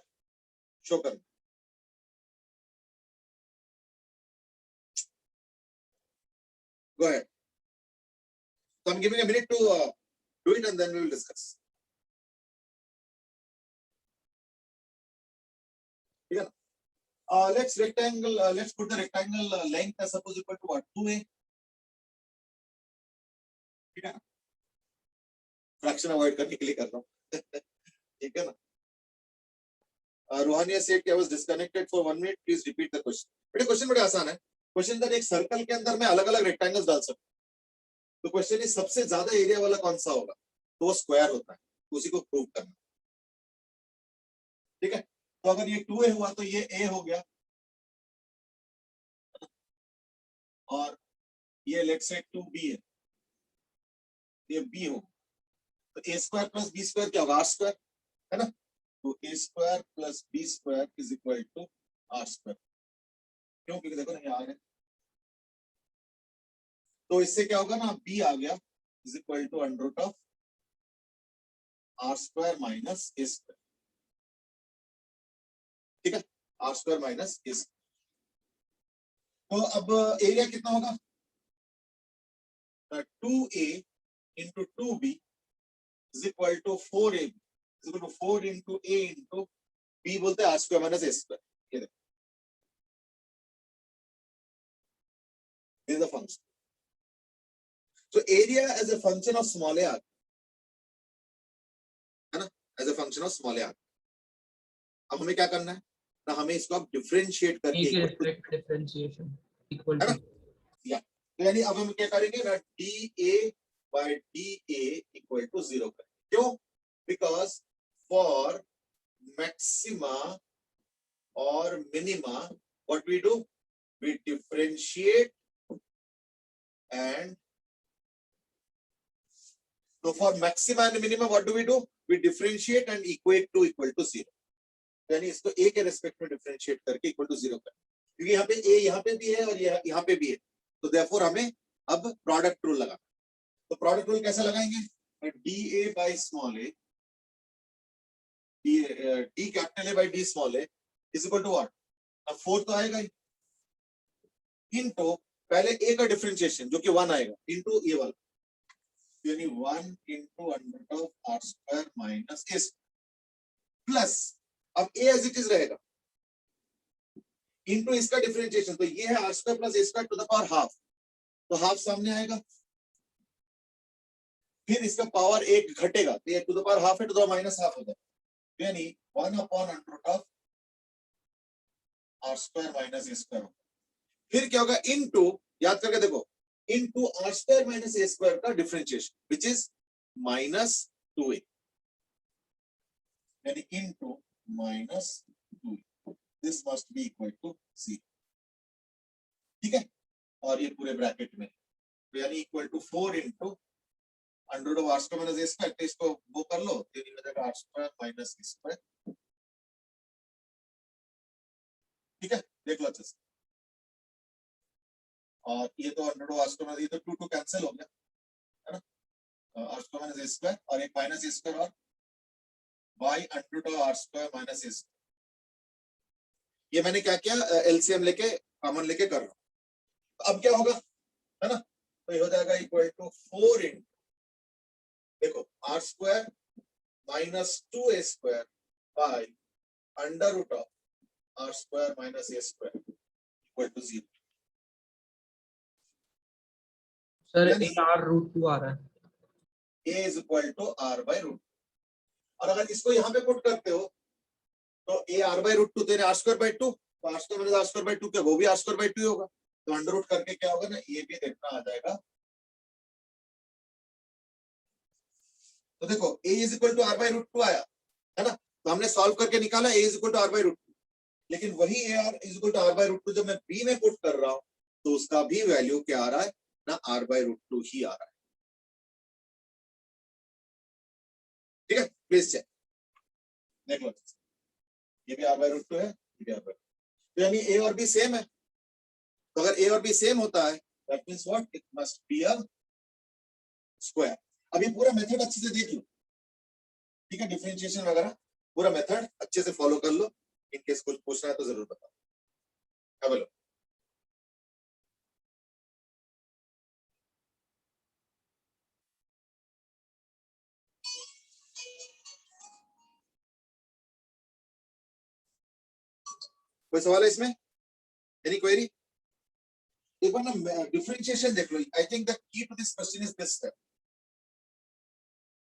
Speaker 1: Show kar. Go ahead. So I'm giving a minute to do it and then we will discuss. Yeah. Let's rectangle. Let's put the rectangle length as suppose equal to what? 2a. ठीक है ना? Fraction avoid करने के लिए कर रहा हूँ. ठीक है ना? Rohania said I was disconnected for 1 minute. Please repeat the question. बेटे क्वेश्चन बड़ा आसान है. क्वेश्चन इधर एक सर्कल के अंदर मैं अलग अलग रेक्टेंगल्स डाल सकता हूँ. तो क्वेश्चन इज सबसे ज्यादा एरिया वाला कौन सा होगा? तो वो स्क्वायर होता है. उसी को प्रूव करना. ठीक है. तो अगर ये 2a हुआ तो ये a हो गया और ये लेट्स से 2b है, ये b हो. तो a square plus b square क्या होगा? r स्क्वायर है ना. तो a square plus b square is equal to r square. क्यों? क्योंकि देखो ना ये r है. तो इससे क्या होगा ना, b आ गया is equal to under root of r square minus a square. ठीक है. r square minus a square. तो अब एरिया कितना होगा? 2a into 2b is equal to 4ab is equal to 4 into a into b बोलते हैं r square minus a square. ये देखो, this is the function. So area as a function of small a है ना, as a function of small a. अब हमें क्या करना है ना, हमें इसको अब डिफरेंशिएट करके
Speaker 5: डिफरेंशिएशन इक्वल
Speaker 1: है ना.
Speaker 5: टू
Speaker 1: या तो यानी अब हम क्या करेंगे ना, dA by dA equal to 0 करें. क्यों? Because for maxima or minima what we do, we differentiate and so for maxima and minima what do? We differentiate and equate to equal to 0. यानी इसको a के respect में differentiate करके equal to 0 करें. क्योंकि यहाँ पे a यहाँ पे भी है और यहाँ पे भी है, तो देयरफॉर हमें अब प्रोडक्ट रूल लगाना. तो प्रोडक्ट रूल कैसे लगाएंगे? dA by small a, d capital A by d small a is equal to what? अब 4 तो आएगा ही, इनटू पहले a का डिफरेंशिएशन जो कि 1 आएगा इनटू ये वाला, यानी 1 into under of r square minus a प्लस अब a एज इट इज रहेगा इनटू इसका डिफरेंशिएशन. तो ये है r square plus a square to the power half. तो हाफ सामने आएगा, फिर इसका पावर 1 घटेगा, तो ये टू द पावर हाफ है, to the power minus half हो जाएगा. यानी 1 upon under root of r square minus a square. फिर क्या होगा? इनटू, याद करके देखो, into r square minus a square का differentiation which is minus 2a, यानी into minus 2a. This must be equal to 0. ठीक है. और ये पूरे ब्रैकेट में, तो यानी equal to 4 into under root of R square minus A square, तो इसको वो कर लो, तो ये हो जाएगा R square minus A square. ठीक है, देख लो अच्छे से। और ये तो under root of R square minus, ये तो 2 कैंसिल हो गया, है ना, R square minus A square और एक माइनस ए स्क्वायर और y under root of R square minus A square. ये मैंने क्या किया, एलसीएम लेके कॉमन लेके कर रहा हूं। तो अब क्या होगा, है ना, तो ये हो जाएगा इक्वल टू 4 इन, देखो R square minus 2a square by under root of R square minus A square equal to 0।
Speaker 5: Sir
Speaker 1: यानी-
Speaker 5: एक r√2 आ रहा है।
Speaker 1: a is equal to r by root. और अगर इसको यहाँ पे पुट करते हो तो a r बाय रूट 2 तेरे r स्क्वायर बाय 2, तो r square minus r square by 2 क्या, वो भी r स्क्वायर बाय 2 होगा। तो अंडर रूट करके क्या होगा ना, ये भी देखना आ जाएगा। तो देखो a is equal to r by root 2 आया, है ना, तो हमने सॉल्व करके निकाला a is equal to r by root 2। लेकिन वही a is equal to r by root 2 जब मैं b में पुट कर रहा हूं तो उसका भी वैल्यू क्या आ रहा है ना, r बाय रूट 2 ही आ रहा है। ठीक है, प्लीज चेक, देख लो, ये भी r बाय रूट 2 है, ये भी r बाय, तो यानी a और b सेम है। तो अगर a और b सेम होता है, that means what, it must be a square. अब ये पूरा मेथड अच्छे से देख लो, ठीक है, डिफरेंशिएशन वगैरह पूरा मेथड अच्छे से फॉलो कर लो। इन केस कुछ पूछना है तो जरूर बताओ। क्या बोलो, कोई सवाल है इसमें, एनी क्वेरी? एक बार ना डिफरेंशिएशन देख लो। I think the key to this question is this step.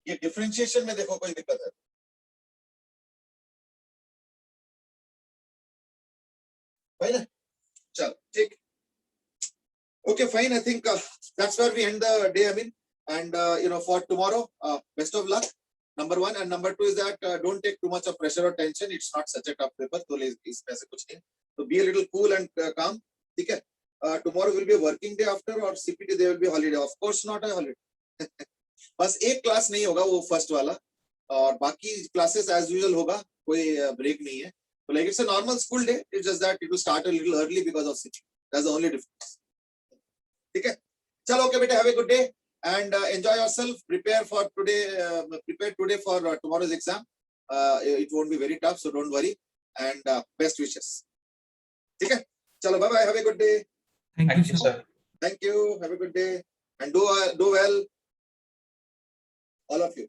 Speaker 1: ये डिफरेंशिएशन में देखो कोई दिक्कत है? भाई ना, चल ठीक, okay fine, I think that's where we end the day, I mean, and you know, for tomorrow, best of luck, number 1, and number 2 is that don't take too much of pressure or tension. It's not such a tough paper, so इसमें से कुछ नहीं, so be a little cool and calm, ठीक है। Tomorrow will be a working day after, or CPT there will be holiday, of course not a holiday। बस एक class नहीं होगा, वो फर्स्ट वाला, और बाकी क्लासेस एज यूजुअल होगा, कोई ब्रेक नहीं है। So like it's a normal school day, it's just that it will start a little early because of CPT, that's the only difference। ठीक है, चलो ओके बेटा, have a good day and enjoy yourself, prepare today for tomorrow's exam. It won't be very tough, so don't worry, and best wishes. ठीक है, चलो bye bye, have a good day.
Speaker 3: Thank
Speaker 7: Thank
Speaker 3: you,
Speaker 7: you,
Speaker 3: sir.
Speaker 7: sir.
Speaker 1: Thank you, have a good day and do well, all of you।